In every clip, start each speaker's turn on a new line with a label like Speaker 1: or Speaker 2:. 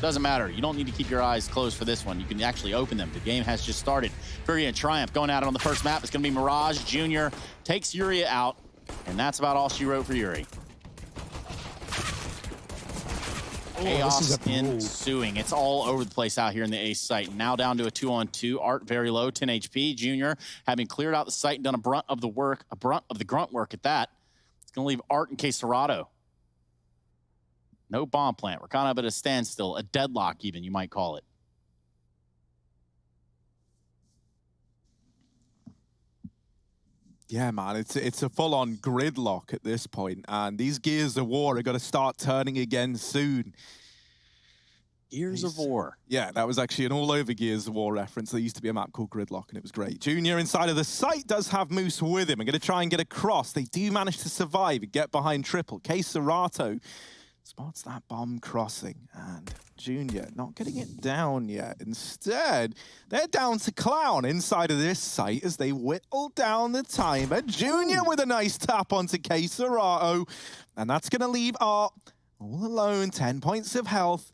Speaker 1: Doesn't matter. You don't need to keep your eyes closed for this one. You can actually open them. The game has just started. FURIA and Triumph going at it on the first map. It's going to be Mirage Jr. takes Yuri out, and that's about all she wrote for Yuri. Chaos ensuing. It's all over the place out here in the A site. Now down to a 2-on-2. Art very low, 10 HP. Junior having cleared out the site and done a brunt of the work, a brunt of the grunt work at that. It's going to leave Art and Coldzera. No bomb plant. We're kind of at a standstill, a deadlock even, you might call it.
Speaker 2: Yeah, man, it's a full-on gridlock at this point, and these Gears of War are going to start turning again soon.
Speaker 1: Gears of War.
Speaker 2: Yeah, that was actually an all-over Gears of War reference. There used to be a map called Gridlock, and it was great. Junior inside of the site does have Moose with him. I'm going to try and get across. They do manage to survive and get behind triple. Coldzera spots that bomb crossing, and Junior not getting it down yet. Instead, they're down to Clown inside of this site as they whittle down the timer. Junior with a nice tap onto Coldzera, and that's going to leave Art all alone, 10 points of health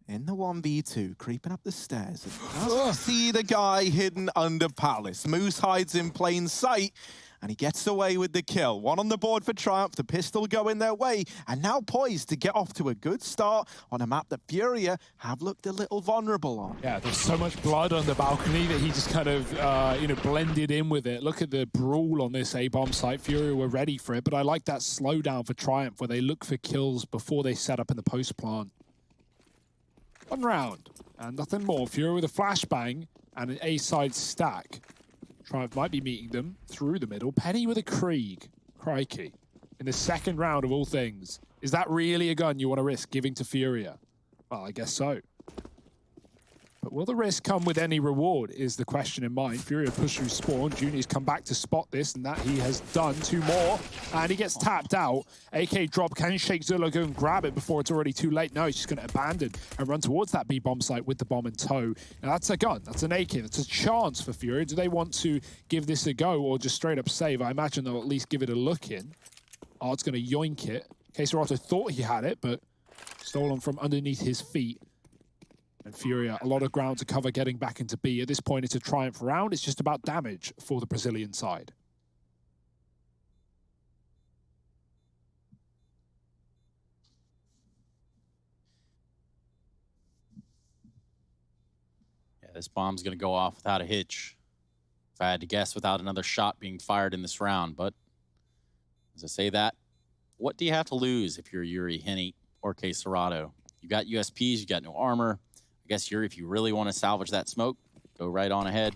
Speaker 2: in the 1v2, creeping up the stairs. And doesn't see the guy hidden under Palace. Moose hides in plain sight, and he gets away with the kill. One on the board for Triumph, the pistol going their way, and now poised to get off to a good start on a map that FURIA have looked a little vulnerable on.
Speaker 3: Yeah, there's so much blood on the balcony that he just kind of, blended in with it. Look at the brawl on this A-bomb site. FURIA were ready for it, but I like that slowdown for Triumph where they look for kills before they set up in the post plant. One round, and nothing more. FURIA with a flashbang and an A-side stack. Triumph might be meeting them through the middle. Penny with a Crikey. In the second round of all things. Is that really a gun you want to risk giving to FURIA? Well, I guess so. But will the risk come with any reward is the question in mind. FURIA push through spawn. Junior's come back to spot this, and that he has done. Two more, and he gets tapped out. AK drop. Can Shake Zilla go and grab it before it's already too late? No, he's just going to abandon and run towards that B-bomb site with the bomb in tow. Now that's a gun. That's an AK. That's a chance for FURIA. Do they want to give this a go or just straight up save? I imagine they'll at least give it a look in. Art's going to yoink it. Coldzera thought he had it, but stolen from underneath his feet. And FURIA, a lot of ground to cover getting back into B. At this point, it's a Triumph round. It's just about damage for the Brazilian side.
Speaker 1: Yeah, this bomb's going to go off without a hitch. If I had to guess, without another shot being fired in this round. But as I say that, what do you have to lose if you're Yuri, Henny, or Coldzera? You got USPs, you got no armor. I guess Yuri, if you really want to salvage that smoke, go right on ahead.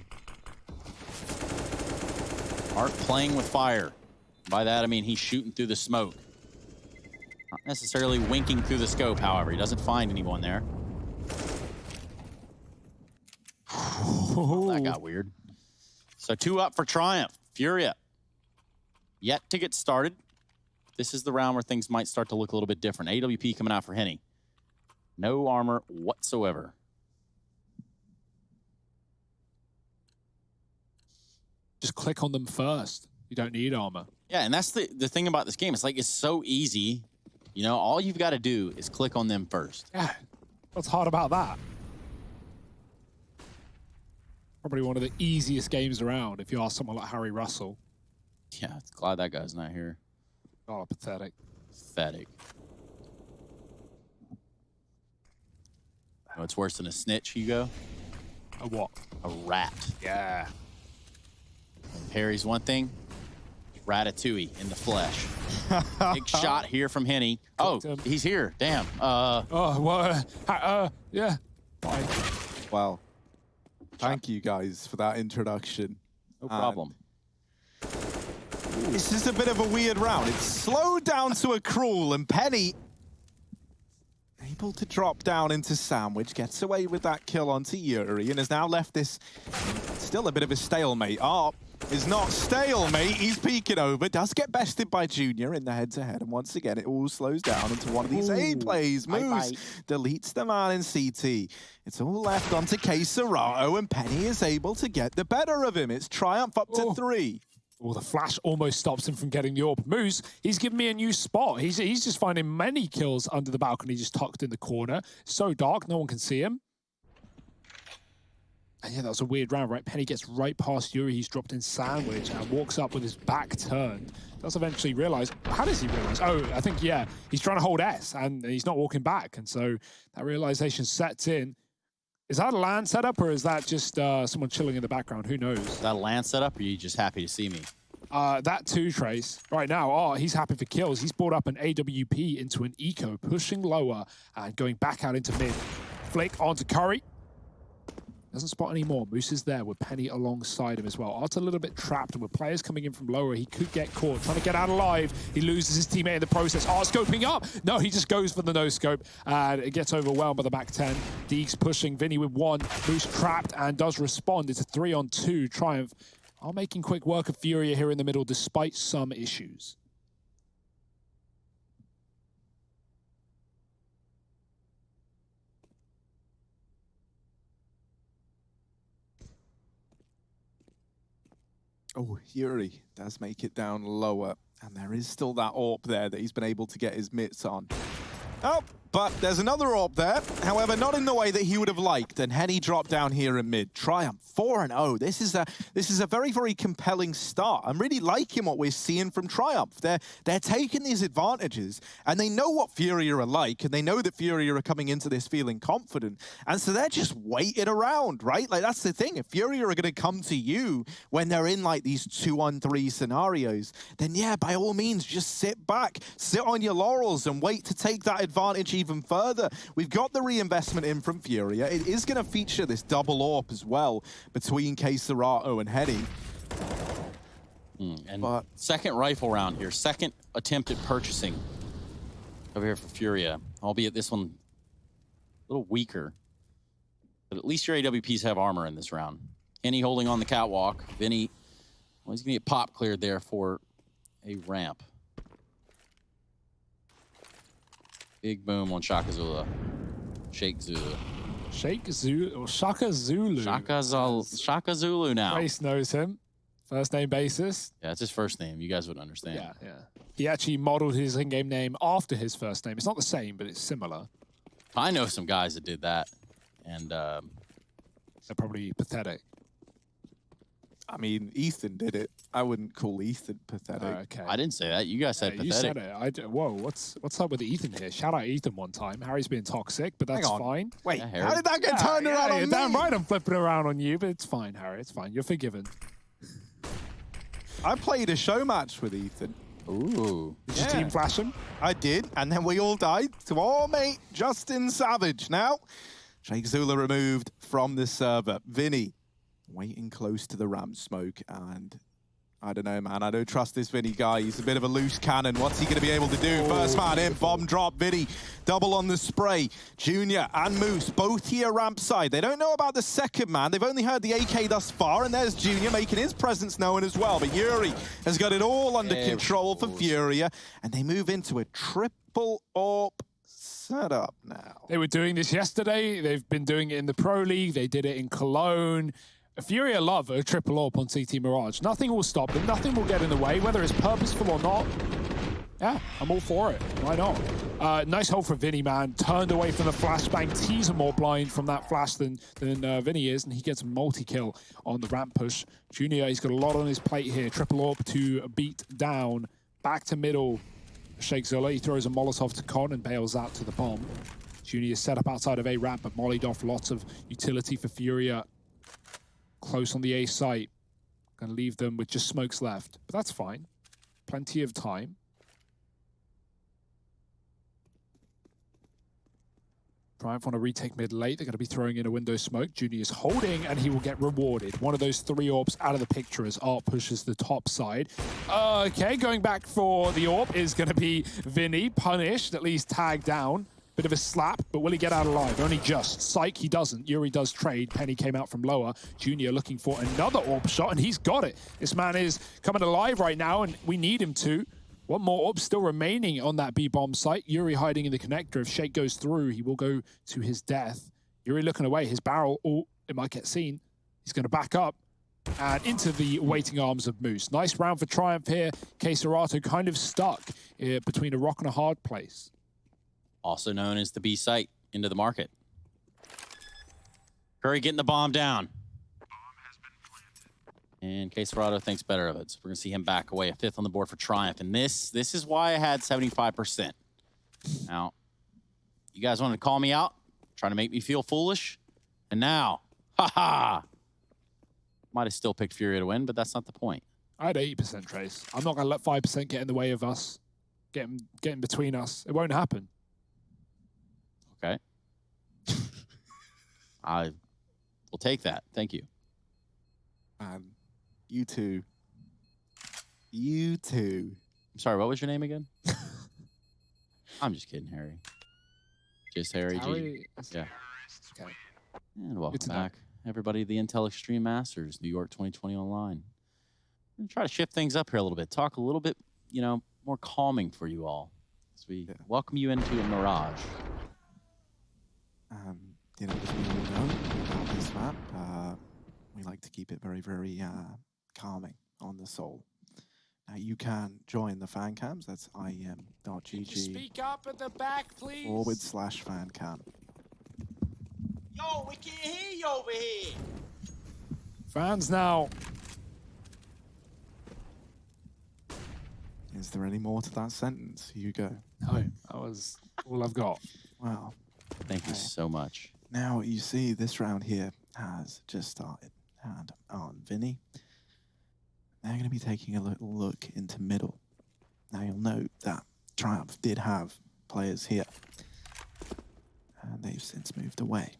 Speaker 1: Art playing with fire. By that, I mean he's shooting through the smoke. Not necessarily winking through the scope, however. He doesn't find anyone there. That got weird. So 2 up for Triumph. FURIA yet to get started. This is the round where things might start to look a little bit different. AWP coming out for Henny. No armor whatsoever.
Speaker 3: Just click on them first. You don't need armor.
Speaker 1: Yeah, and that's the thing about this game. It's like, it's so easy. You know, all you've got to do is click on them first.
Speaker 3: Yeah, what's hard about that? Probably one of the easiest games around if you ask someone like Harry Russell.
Speaker 1: Yeah, it's glad that guy's not here.
Speaker 3: Oh, pathetic.
Speaker 1: Pathetic. You know what's worse than a snitch, Hugo?
Speaker 3: A what?
Speaker 1: A rat.
Speaker 3: Yeah.
Speaker 1: Harry's one thing, Ratatouille in the flesh. Big shot here from Henny. Oh, he's here. Damn.
Speaker 3: Yeah. Bye.
Speaker 2: Well, thank you guys for that introduction.
Speaker 1: No problem.
Speaker 2: This is a bit of a weird round. It's slowed down to a crawl, and Penny able to drop down into Sandwich, gets away with that kill onto Yuri, and has now left this still a bit of a stalemate. Art is not stalemate, he's peeking over, does get bested by Junior in the head-to-head, and once again it all slows down into one of these A plays. Moves, deletes the man in CT. It's all left onto Coldzera, and Penny is able to get the better of him. It's Triumph up to 3.
Speaker 3: Oh, the flash almost stops him from getting the orb. Moose, he's given me a new spot. He's just finding many kills under the balcony, just tucked in the corner. So dark, no one can see him. And yeah, that was a weird round, right? Penny gets right past Yuri. He's dropped in sandwich and walks up with his back turned. Does eventually realize. How does he realize? Oh, I think, yeah, he's trying to hold S and he's not walking back. And so that realization sets in. Is that a LAN setup or is that just someone chilling in the background? Who knows?
Speaker 1: Is that a LAN setup or are you just happy to see me?
Speaker 3: That too, Trace. Right now, he's happy for kills. He's brought up an AWP into an eco, pushing lower and going back out into mid. Flick onto Curry. Doesn't spot anymore. Moose is there with Penny alongside him as well. Art's a little bit trapped, and with players coming in from lower, he could get caught. Trying to get out alive. He loses his teammate in the process. Art scoping up. No, he just goes for the no-scope, and it gets overwhelmed by the back 10. Deeks pushing Vinny with one. Moose trapped and does respond. It's a 3-on-2. Triumph are making quick work of Furia here in the middle, despite some issues.
Speaker 2: Oh, Yuri does make it down lower, and there is still that AWP there that he's been able to get his mitts on. Oh, but there's another AWP there. However, not in the way that he would have liked. And Henny dropped down here in mid. Triumph 4-0. This is a very, very compelling start. I'm really liking what we're seeing from Triumph. They're taking these advantages, and they know what Furia are like, and they know that Furia are coming into this feeling confident. And so they're just waiting around, right? Like, that's the thing. If Furia are going to come to you when they're in like these 2-on-3 scenarios, then yeah, by all means, just sit back, sit on your laurels and wait to take that advantage even further. We've got the reinvestment in from Furia. It is going to feature this double AWP as well between Serato and Henny.
Speaker 1: And second rifle round here, second attempt at purchasing over here for Furia, albeit this one a little weaker. But at least your AWPs have armor in this round. Henny holding on the catwalk. Vinny, well, he's going to get pop cleared there for a ramp. Big boom on Shaka Zulu. Shake Zulu.
Speaker 3: Shake Zulu, or Shaka Zulu.
Speaker 1: Shaka Zulu now.
Speaker 3: Trace knows him. First name basis.
Speaker 1: Yeah, it's his first name. You guys would understand.
Speaker 3: Yeah, yeah. He actually modeled his in-game name after his first name. It's not the same, but it's similar.
Speaker 1: I know some guys that did that, and
Speaker 3: they're probably pathetic.
Speaker 2: I mean, Ethan did it. I wouldn't call Ethan pathetic.
Speaker 3: Okay.
Speaker 1: I didn't say that. You guys said pathetic.
Speaker 3: You said it. Whoa, what's up with Ethan here? Shout out Ethan one time. Harry's being toxic, but that's fine.
Speaker 2: Wait,
Speaker 1: yeah,
Speaker 2: how did that get turned around on
Speaker 3: you're
Speaker 2: me?
Speaker 3: damn right I'm flipping around on you, but it's fine, Harry. It's fine. You're forgiven.
Speaker 2: I played a show match with Ethan.
Speaker 1: Ooh.
Speaker 3: Did you team flash him?
Speaker 2: I did, and then we all died to our mate, Justin Savage. Now, Shake Zula removed from the server. Vinny waiting close to the ramp smoke, and I don't know, man. I don't trust this Vinny guy. He's a bit of a loose cannon. What's he going to be able to do? First man in, bomb drop, Vinny. Double on the spray. Junior and Moose, both here ramp side. They don't know about the second man. They've only heard the AK thus far, and there's Junior making his presence known as well. But Yuri has got it all under control for Furia, and they move into a triple AWP setup now.
Speaker 3: They were doing this yesterday. They've been doing it in the Pro League. They did it in Cologne. Furia love a triple AWP on CT Mirage. Nothing will stop them. Nothing will get in the way, whether it's purposeful or not. Yeah, I'm all for it. Why not? Nice hold for Vinny, man. Turned away from the flashbang. Tees are more blind from that flash than Vinny is, and he gets a multi-kill on the ramp push. Junior, he's got a lot on his plate here. Triple AWP to beat down. Back to middle. Shake Zula, he throws a Molotov to Con and bails out to the bomb. Junior is set up outside of A ramp, but mollied off. Lots of utility for Furia. Close on the A site. Gonna leave them with just smokes left, but that's fine. Plenty of time. Triumph want to retake mid late. They're going to be throwing in a window smoke. Junior is holding, and he will get rewarded. One of those 3 AWPs out of the picture as Art pushes the top side. Okay, going back for the AWP is going to be Vinny, punished, at least tagged down. Bit of a slap, but will he get out alive? Only just. Psych, he doesn't. Yuri does trade. Penny came out from lower. Junior looking for another AWP shot, and he's got it. This man is coming alive right now, and we need him to. One more AWP still remaining on that B-bomb site. Yuri hiding in the connector. If Shake goes through, he will go to his death. Yuri looking away. His barrel, oh, it might get seen. He's going to back up. and into the waiting arms of Moose. Nice round for Triumph here. Queserato kind of stuck between a rock and a hard place.
Speaker 1: Also known as the B site into the market. Curry getting the bomb down. And Queserato thinks better of it. So we're going to see him back away. A 5th on the board for Triumph. And this is why I had 75%. Now, you guys wanted to call me out, trying to make me feel foolish. And now, ha-ha! Might have still picked FURIA to win, but that's not the point.
Speaker 3: I had 80% Trace. I'm not going to let 5% get in the way of us, getting between us. It won't happen.
Speaker 1: Okay. I will take that. Thank you.
Speaker 2: You two. You two.
Speaker 1: I'm sorry, what was your name again? I'm just kidding, Harry. Just Harry G. Yeah.
Speaker 3: Okay.
Speaker 1: And welcome back, everybody, to the Intel Extreme Masters, New York 2020 Online. I'm going to try to shift things up here a little bit, talk a little bit, you know, more calming for you all as we welcome you into a mirage.
Speaker 2: You know, as we all know about this map, we like to keep it very, very calming on the soul. Now you can join the fan cams. That's IEM.gg.
Speaker 3: Speak up at the back, please.
Speaker 2: /fancam.
Speaker 1: Yo, we can't hear you over here.
Speaker 3: Fans now.
Speaker 2: Is there any more to that sentence, Hugo?
Speaker 3: No, that was all I've got.
Speaker 2: Wow.
Speaker 1: Thank you so much.
Speaker 2: Now you see this round here has just started. And on Vinny, they're going to be taking a little look into middle. Now you'll note that Triumph did have players here. And they've since moved away.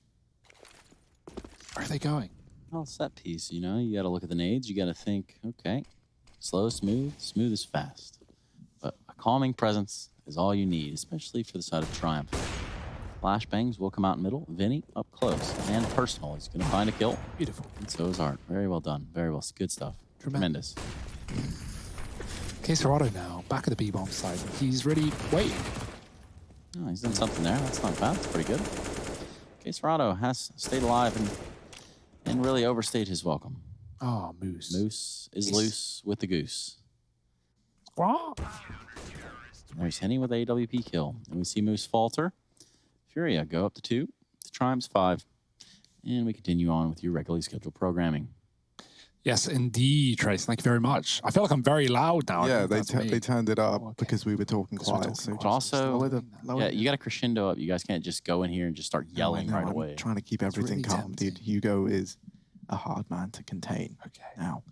Speaker 3: Where are they going?
Speaker 1: Well, set piece, you know, you got to look at the nades. You got to think, okay, slow, smooth is fast. But a calming presence is all you need, especially for the side of Triumph. Flashbangs will come out in middle. Vinny up close and personal. He's going to find a kill.
Speaker 3: Beautiful.
Speaker 1: And so is Art. Very well done. Very well. Good stuff. Tremendous.
Speaker 3: Queserato now, back at the B-bomb side. He's really waiting.
Speaker 1: Oh, he's done something there. That's not bad. That's pretty good. Queserato has stayed alive and really overstayed his welcome.
Speaker 3: Oh, Moose.
Speaker 1: Moose is loose with the goose.
Speaker 3: What?
Speaker 1: There's Henny with a AWP kill. And we see Moose falter. FURIA go up to 2, to Triumph's 5. And we continue on with your regularly scheduled programming.
Speaker 3: Yes, indeed, Trace. Thank you very much. I feel like I'm very loud now.
Speaker 2: Yeah, they turned it up because we were talking quiet. So
Speaker 1: But also,
Speaker 2: lower
Speaker 1: you got to crescendo up. You guys can't just go in here and just start yelling right away.
Speaker 2: I'm trying to keep everything
Speaker 3: really
Speaker 2: calm,
Speaker 3: tempting.
Speaker 2: dude. Hugo is a hard man to contain.
Speaker 3: Okay.
Speaker 2: Now,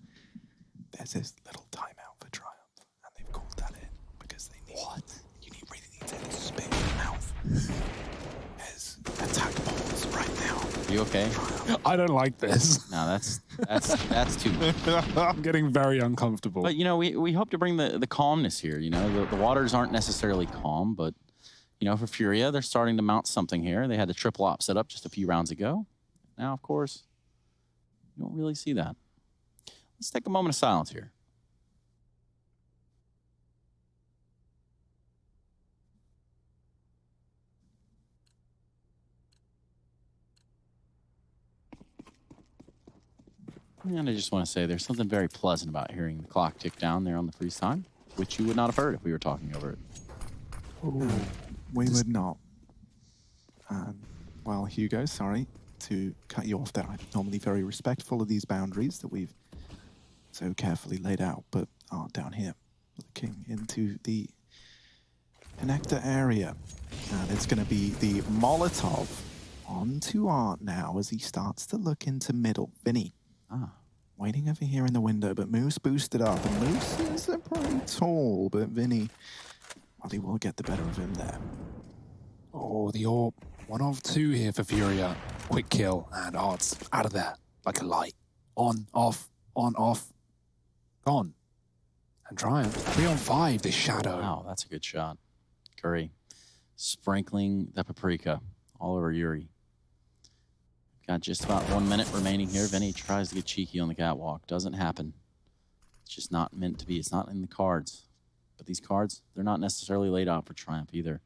Speaker 2: there's this little timeout for Triumph, and they've called that in because they need. What? You really need to spit in your mouth. There's attack balls right now.
Speaker 1: Are you okay?
Speaker 3: I don't like this.
Speaker 1: No, that's too much.
Speaker 3: I'm getting very uncomfortable.
Speaker 1: But, you know, we hope to bring the calmness here. You know, the waters aren't necessarily calm, but, you know, for FURIA, they're starting to mount something here. They had the triple op set up just a few rounds ago. Now, of course, you don't really see that. Let's take a moment of silence here. And I just want to say there's something very pleasant about hearing the clock tick down there on the freeze time, which you would not have heard if we were talking over it.
Speaker 2: We would not. Well, Hugo, sorry to cut you off there. I'm normally very respectful of these boundaries that we've so carefully laid out, but down here, looking into the connector area. And it's going to be the Molotov onto Art now as he starts to look into middle. Vinny. Waiting over here in the window, but Moose boosted up. And Moose is pretty tall, but Vinny, well, he will get the better of him there.
Speaker 3: Oh, the AWP. 1 of 2 here for FURIA. Quick kill, and Art's out of there like a light. On, off, gone. And Triumph, 3 on 5, this shadow.
Speaker 1: Wow, that's a good shot. Curry sprinkling the paprika all over Yuri. Got just about 1 minute remaining here. Vinny tries to get cheeky on the catwalk. Doesn't happen. It's just not meant to be. It's not in the cards. But these cards, they're not necessarily laid out for Triumph either.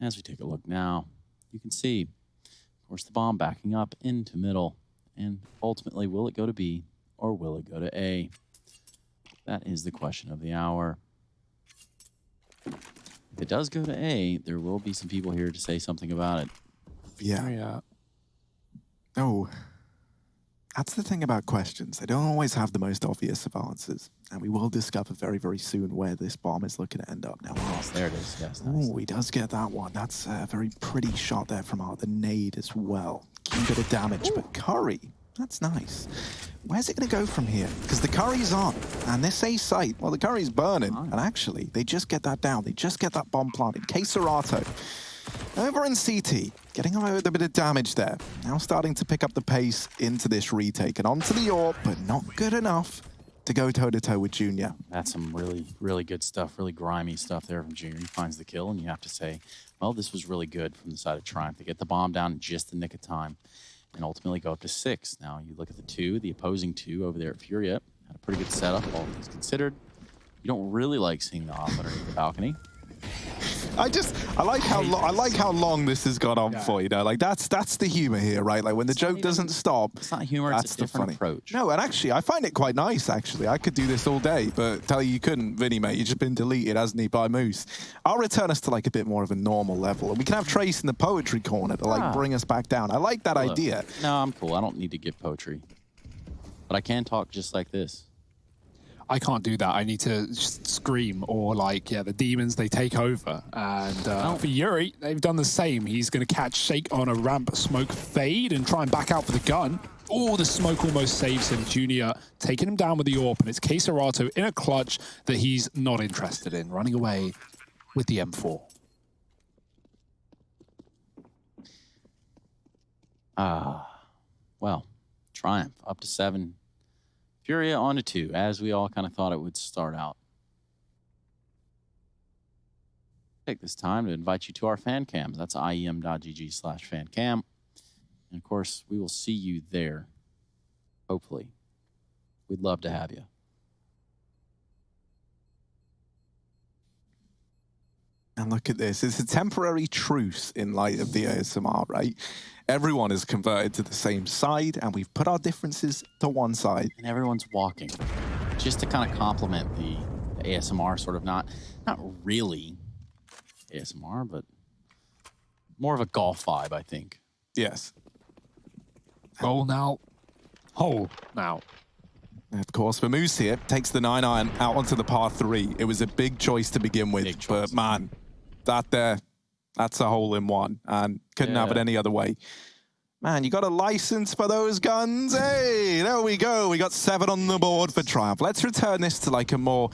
Speaker 1: As we take a look now, you can see, of course, the bomb backing up into middle. And ultimately, will it go to B or will it go to A? That is the question of the hour. If it does go to A, there will be some people here to say something about it.
Speaker 2: Yeah. Oh, that's the thing about questions. They don't always have the most obvious of answers. And we will discover very, very soon where this bomb is looking to end up now.
Speaker 1: Yes, there it is. Yes, nice.
Speaker 2: Oh, he does get that one. That's a very pretty shot there from Art. The nade as well. Key bit of damage, but Curry, that's nice. Where's it going to go from here? Because the Curry's on, and this A site, well, the Curry's burning. And actually, they just get that down. They just get that bomb planted. Keserato over in CT, getting away with a bit of damage there. Now starting to pick up the pace into this retake and onto the AWP, but not good enough to go toe-to-toe with Junior.
Speaker 1: That's some really, really good stuff, really grimy stuff there from Junior. He finds the kill, and you have to say, well, this was really good from the side of Triumph. They get the bomb down in just the nick of time and ultimately go up to 6. Now you look at the opposing two over there at FURIA. Had a pretty good setup, all things considered. You don't really like seeing the off underneath the balcony.
Speaker 2: I like how long this has gone on for, you know, like that's the humor here, right? Like when the joke doesn't stop.
Speaker 1: It's not humor, it's a different approach.
Speaker 2: No, and actually I find it quite nice, actually. I could do this all day, but tell you couldn't, Vinny, mate. You've just been deleted, hasn't he, by Moose. I'll return us to like a bit more of a normal level, and we can have Trace in the poetry corner to like bring us back down. I like that idea.
Speaker 1: No, I'm cool. I don't need to give poetry, but I can talk just like this.
Speaker 3: I can't do that. I need to just scream, or like, yeah, the demons, they take over. And for Yuri, they've done the same. He's going to catch Shake on a ramp smoke fade and try and back out for the gun. Oh, the smoke almost saves him. Junior taking him down with the AWP, and it's Keserato in a clutch that he's not interested in, running away with the M4.
Speaker 1: Well, Triumph up to 7. FURIA on to 2, as we all kind of thought it would start out. Take this time to invite you to our fan cams. That's IEM.gg/fancam. And of course, we will see you there. Hopefully. We'd love to have you.
Speaker 2: And look at this. It's a temporary truce in light of the ASMR, right? Everyone is converted to the same side, and we've put our differences to one side.
Speaker 1: And everyone's walking. Just to kind of complement the ASMR, sort of not really ASMR, but more of a golf vibe, I think.
Speaker 2: Yes.
Speaker 3: Goal now. Hole now.
Speaker 2: And of course, for Moose here, takes the 9-iron out onto the par 3. It was a big choice to begin with, but man, that's a hole-in-one, and couldn't have it any other way. Man, you got a license for those guns? Hey, there we go. We got 7 on the board for Triumph. Let's return this to like a more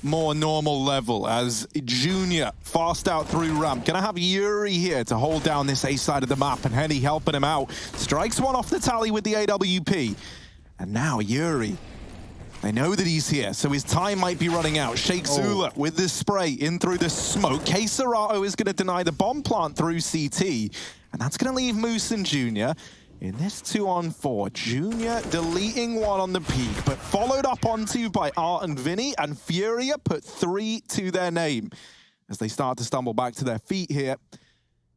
Speaker 2: normal level as Junior fast out through ramp. Gonna have Yuri here to hold down this A side of the map, and Henny helping him out. Strikes one off the tally with the AWP. And now Yuri, they know that he's here, so his time might be running out. Shake Zula with this spray in through the smoke. Keserato is going to deny the bomb plant through CT, and that's going to leave Moose and Junior in this 2-on-4. Junior deleting one on the peak, but followed up onto by Art and Vinny, and FURIA put 3 to their name as they start to stumble back to their feet here.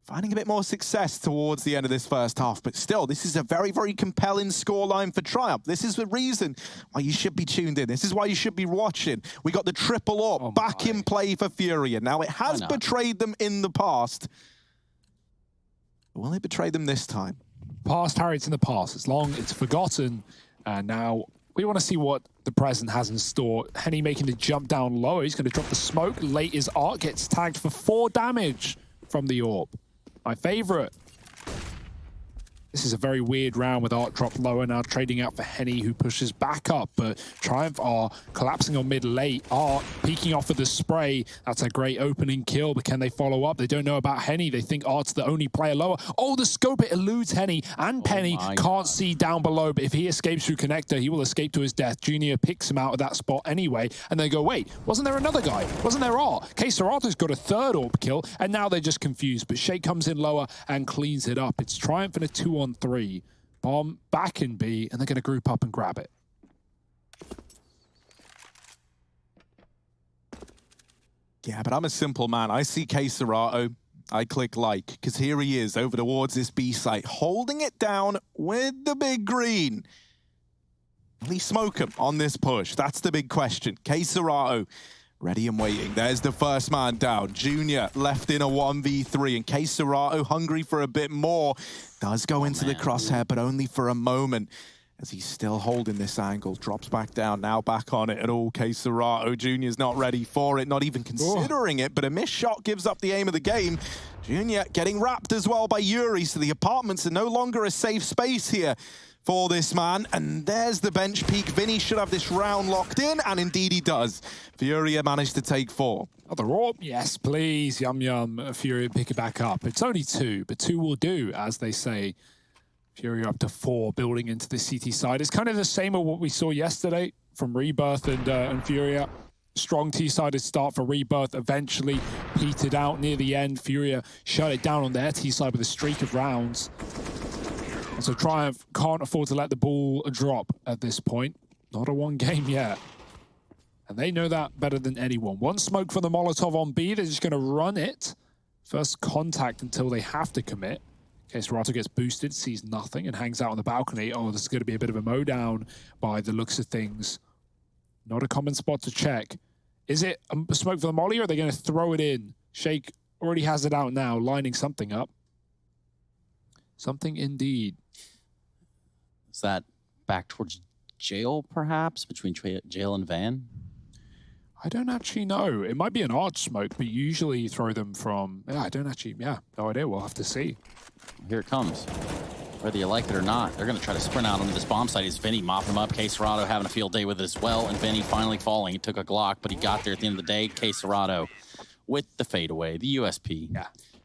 Speaker 2: Finding a bit more success towards the end of this first half, but still, this is a very, very compelling scoreline for Triumph. This is the reason why you should be tuned in. This is why you should be watching. We got the triple up back in play for FURIA. Now, it has betrayed them in the past. Will it betray them this time?
Speaker 3: Past, Harry, it's in the past. It's long, it's forgotten, and now we want to see what the present has in store. Henny making the jump down lower. He's going to drop the smoke. Late is Art, gets tagged for 4 damage from the AWP. My favorite. This is a very weird round with Art dropped lower, now trading out for Henny, who pushes back up, but Triumph are collapsing on mid-late. Art peeking off of the spray. That's a great opening kill, but can they follow up? They don't know about Henny. They think Art's the only player lower. Oh, the scope, it eludes Henny, and Penny can't see down below, but if he escapes through connector, he will escape to his death. Junior picks him out of that spot anyway, and they go, wait, wasn't there another guy? Wasn't there Art? Keserato's got a 3rd AWP kill, and now they're just confused, but Shake comes in lower and cleans it up. It's Triumph in a 2-on-3. Bomb back in B, and they're going to group up and grab it.
Speaker 2: Yeah, but I'm a simple man. I see Keserato. I click like, because here he is over towards this B site, holding it down with the big green. Will he smoke him on this push? That's the big question. KScerato ready and waiting. There's the first man down. Junior left in a 1v3, and KScerato, hungry for a bit more, does go into the crosshair, but only for a moment, as he's still holding this angle. Drops back down, now back on it at all. KScerato, Junior's not ready for it, not even considering it, but a missed shot gives up the aim of the game. Junior getting wrapped as well by Yuri, so the apartments are no longer a safe space here for this man. And there's the bench peak. Vinny should have this round locked in, and indeed he does. FURIA managed to take 4.
Speaker 3: Other AWP? Yes, please. Yum, yum. FURIA pick it back up. It's only 2, but 2 will do, as they say. FURIA up to 4, building into the CT side. It's kind of the same as what we saw yesterday from Rebirth and FURIA. Strong T-sided start for Rebirth, eventually petered out near the end. FURIA shut it down on their T-side with a streak of rounds. And so Triumph can't afford to let the ball drop at this point. Not a 1 game yet. And they know that better than anyone. 1 smoke from the Molotov on B. They're just going to run it. First contact until they have to commit. KScerato gets boosted, sees nothing, and hangs out on the balcony. Oh, this is going to be a bit of a mow down by the looks of things. Not a common spot to check. Is it a smoke for the molly, or are they going to throw it in? Shake already has it out now, lining something up. Something indeed.
Speaker 1: Is that back towards jail, perhaps, between jail and van?
Speaker 3: I don't actually know. It might be an arch smoke, but usually you throw them from... Yeah, I don't actually... Yeah, no idea. We'll have to see.
Speaker 1: Here it comes. Whether you like it or not, they're going to try to sprint out onto this bomb site. Is Vinny mopping him up? KScerato having a field day with it as well, and Vinny finally falling. He took a Glock, but he got there at the end of the day. KScerato with the fadeaway, the USP.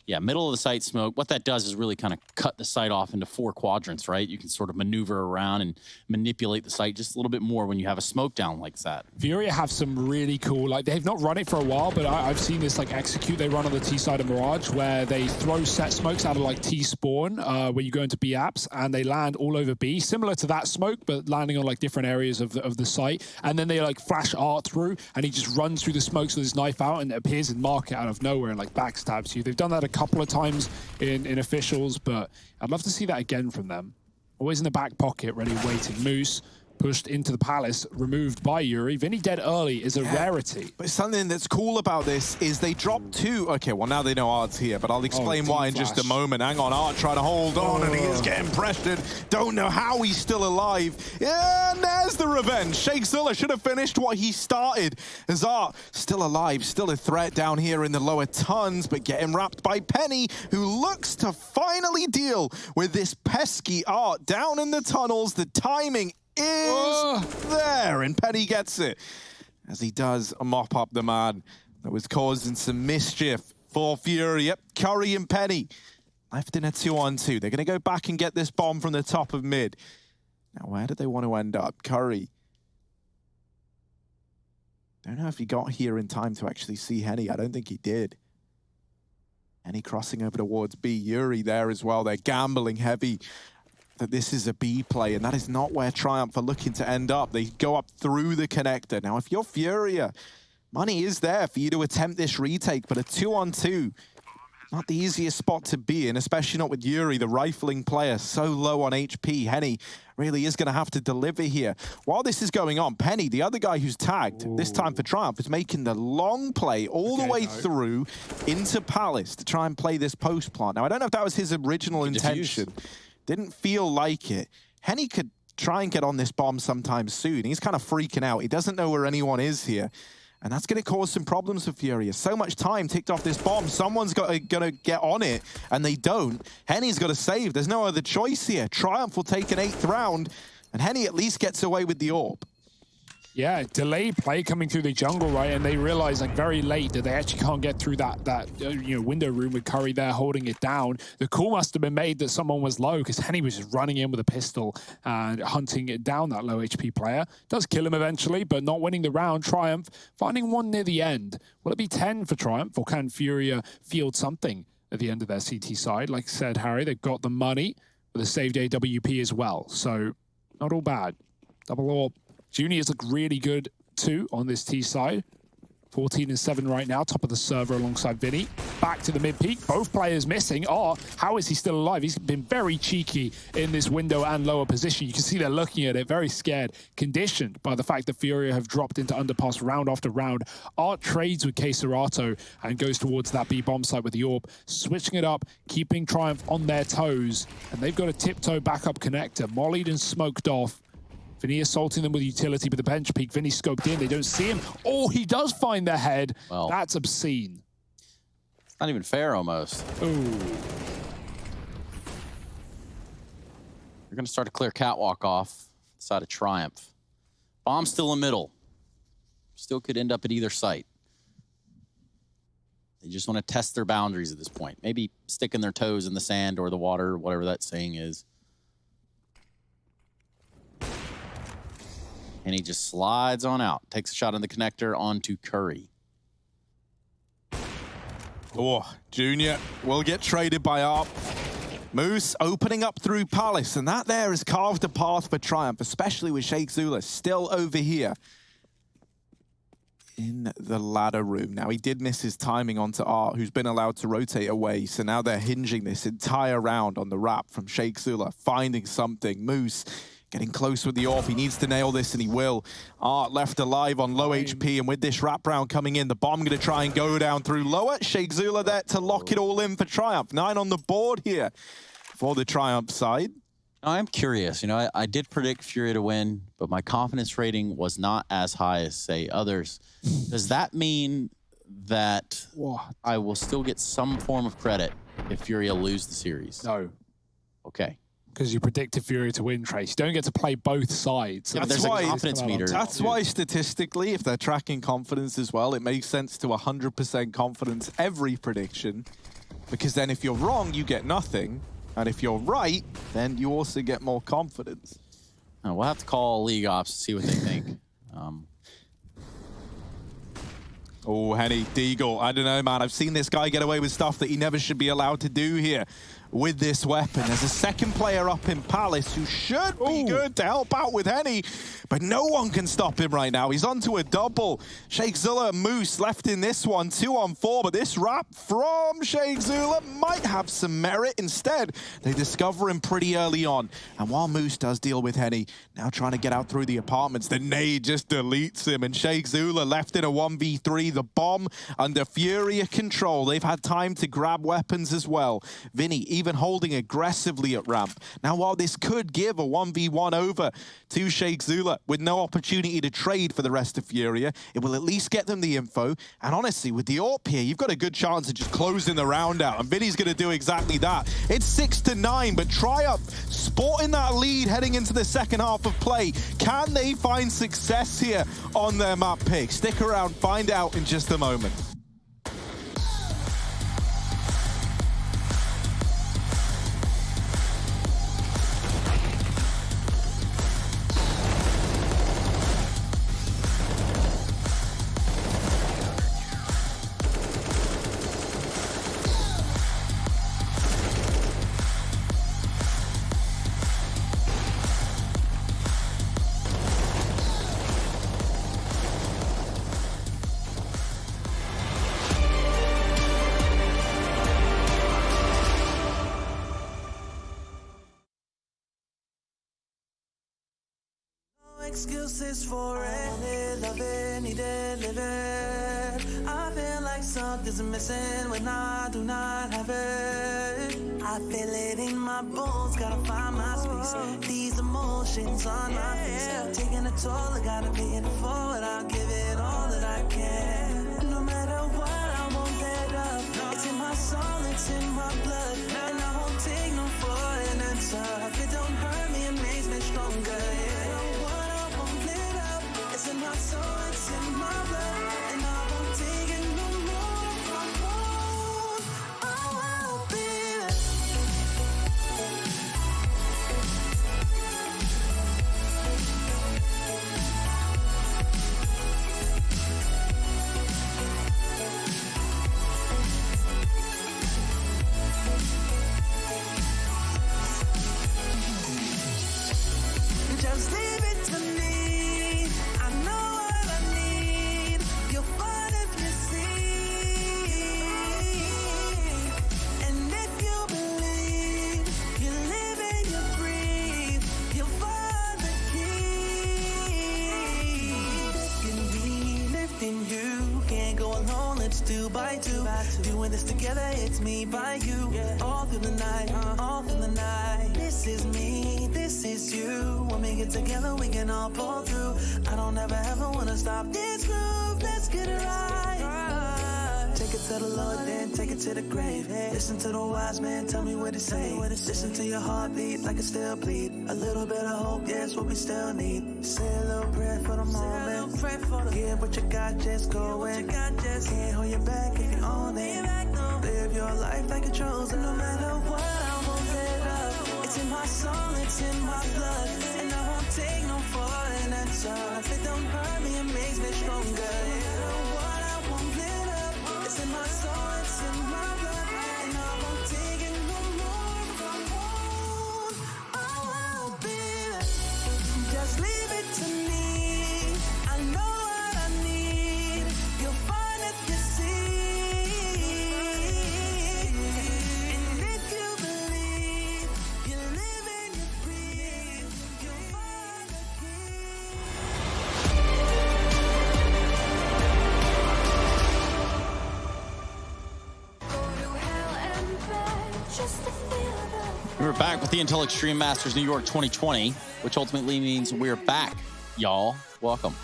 Speaker 1: Yeah, middle of the site smoke. What that does is really kind of cut the site off into 4 quadrants, right? You can sort of maneuver around and manipulate the site just a little bit more when you have a smoke down like that.
Speaker 3: FURIA have some really cool, like they've not run it for a while, but I've seen this like execute. They run on the T side of Mirage where they throw set smokes out of like T spawn where you go into B apps and they land all over B, similar to that smoke, but landing on like different areas of the site. And then they like flash art through and he just runs through the smokes with his knife out and appears in market out of nowhere and like backstabs you. They've done that a couple of times in officials, but I'd love to see that again from them. Always in the back pocket, ready, waiting. Moose pushed into the palace, removed by Yuri. Vinny dead early is a rarity.
Speaker 2: But something that's cool about this is they dropped 2. Okay, well, now they know Art's here, but I'll explain why in just a moment. Hang on, Art trying to hold on, and he is getting pressured. Don't know how he's still alive. And there's the revenge. Seule should have finished what he started. As Art still alive, still a threat down here in the lower tons, but getting wrapped by Penny, who looks to finally deal with this pesky Art down in the tunnels. The timing is there, and Penny gets it as he does mop up the man that was causing some mischief for FURIA. Yep, Curry and Penny left in a 2-on-2. They're going to go back and get this bomb from the top of mid. Now, where did they want to end up? Curry. Don't know if he got here in time to actually see Henny. I don't think he did. Henny crossing over towards B. Yuri there as well. They're gambling heavy that this is a B play, and that is not where Triumph are looking to end up. They go up through the connector. Now, if you're FURIA, money is there for you to attempt this retake, but a 2-on-2, not the easiest spot to be in, especially not with Yuri, the rifling player, so low on HP. Henny really is going to have to deliver here. While this is going on, Penny, the other guy who's tagged, this time for Triumph, is making the long play all the way through into Palace to try and play this post plant. Now, I don't know if that was his original intention. Didn't feel like it. Henny could try and get on this bomb sometime soon. He's kind of freaking out. He doesn't know where anyone is here. And that's going to cause some problems for FURIA. So much time ticked off this bomb. Someone's going to get on it, and they don't. Henny's got to save. There's no other choice here. Triumph will take an 8th round, and Henny at least gets away with the AWP.
Speaker 3: Yeah, delayed play coming through the jungle, right? And they realize like very late that they actually can't get through that window room with Curry there holding it down. The call must have been made that someone was low because Henny was just running in with a pistol and hunting it down, that low HP player. Does kill him eventually, but not winning the round. Triumph finding 1 near the end. Will it be 10 for Triumph, or can FURIA field something at the end of their CT side? Like I said, Harry, they've got the money with a saved AWP as well. So not all bad. Double AWP. Juniors look really good too on this T side. 14 and 7 right now, top of the server alongside Vinny. back to the mid-peak. Both players missing. Oh, how is he still alive? He's been very cheeky in this window and lower position. You can see they're looking at it, very scared, conditioned by the fact that FURIA have dropped into underpass round after round. Art trades with coldzera and goes towards that B bomb site with the AWP, switching it up, keeping Triumph on their toes, and they've got a tiptoe backup connector, mollied and smoked off. Vinny assaulting them with utility, but the bench peak. Vinny scoped in. They don't see him. Oh, he does find the head.
Speaker 1: Well,
Speaker 3: that's obscene.
Speaker 1: It's not even fair, almost.
Speaker 3: Ooh.
Speaker 1: You're going to start a clear catwalk off the side of Triumph. Bomb's still in the middle. Still could end up at either site. They just want to test their boundaries at this point. Maybe sticking their toes in the sand or the water, whatever that saying is. And he just slides on out. Takes a shot on the connector onto Curry.
Speaker 2: Oh, Junior will get traded by Art. Moose opening up through Palace, and that there has carved a path for Triumph, especially with shakezula still over here in the ladder room. Now, he did miss his timing onto Art, who's been allowed to rotate away, so now they're hinging this entire round on the wrap from shakezula, finding something. Moose getting close with the AWP. He needs to nail this, and he will. Art left alive on low HP, and with this wrap round coming in, the bomb going to try and go down through lower. shakezula there to lock it all in for Triumph. 9 on the board here for the Triumph side.
Speaker 1: I'm curious. You know, I did predict FURIA to win, but my confidence rating was not as high as, say, others. Does that mean that I will still get some form of credit if FURIA lose the series?
Speaker 3: No.
Speaker 1: Okay.
Speaker 3: Because you predicted FURIA to win, Trace. You don't get to play both sides.
Speaker 1: Yeah, but there's a confidence meter.
Speaker 2: That's why statistically, if they're tracking confidence as well, it makes sense to 100% confidence every prediction. Because then if you're wrong, you get nothing. And if you're right, then you also get more confidence.
Speaker 1: We'll have to call League Ops to see what they think.
Speaker 2: Oh, Henny, Deagle, I don't know, man. I've seen this guy get away with stuff that he never should be allowed to do here with this weapon. There's a second player up in Palace who should be good to help out with Henny, but no one can stop him right now. He's onto a double. shakezula and Moose left in this one, 2 on 4, but this wrap from shakezula might have some merit. Instead, they discover him pretty early on. And while Moose does deal with Henny, now trying to get out through the apartments, the nade just deletes him, and shakezula left in a 1v3. The bomb under FURIA control. They've had time to grab weapons as well. Vinny even holding aggressively at ramp. Now, while this could give a 1v1 over to shakezula with no opportunity to trade for the rest of FURIA, it will at least get them the info. And honestly, with the AWP here, you've got a good chance of just closing the round out. And Vinny's going to do exactly that. It's 6-9, but Triumph sporting that lead heading into the second half of play. Can they find success here on their map pick? Stick around, find out in just a moment.
Speaker 4: Excuses for it, love it, need it, live it. I feel like something's missing when I do not have it. I feel it in my bones, gotta find my space. These emotions on my face, taking a toll, I gotta pay it forward. I'll give it all that I can. No matter what, I won't let up. It's in my soul, it's in my blood, and I won't take no for an answer. If it don't hurt me, it makes me stronger. It's in my soul, it's in my blood, and I won't take it no more if I won't. Oh, baby. 2 by 2. Doing this together, it's me by you. All through the night, all through the night. This is me, this is you. When we get together, we can all pull through. I don't ever ever wanna stop this groove. Let's get it right. Take it to the Lord, then take it to the grave. Listen to the wise man, tell me what to say. Listen to your heartbeat like it still bleed. A little bit of hope, yeah, it's what we still need. Say a little prayer for the moment. Give what you got, just go in. Can't hold you back if you own it. Live your life like a chosen. No matter what, I won't let up. It's in my soul, it's in my blood. And I won't take no for an answer. If it don't hurt me, it makes me stronger. No matter what, I won't let up. It's in my soul, it's in my blood. And I won't take it no more. I won't be there. Just leave it to me. I know what I need. You'll find it you see. And if you believe, you live and you breathe, you'll find the key.
Speaker 1: We're back with the Intel Extreme Masters New York 2020, which ultimately means we're back, y'all. Welcome.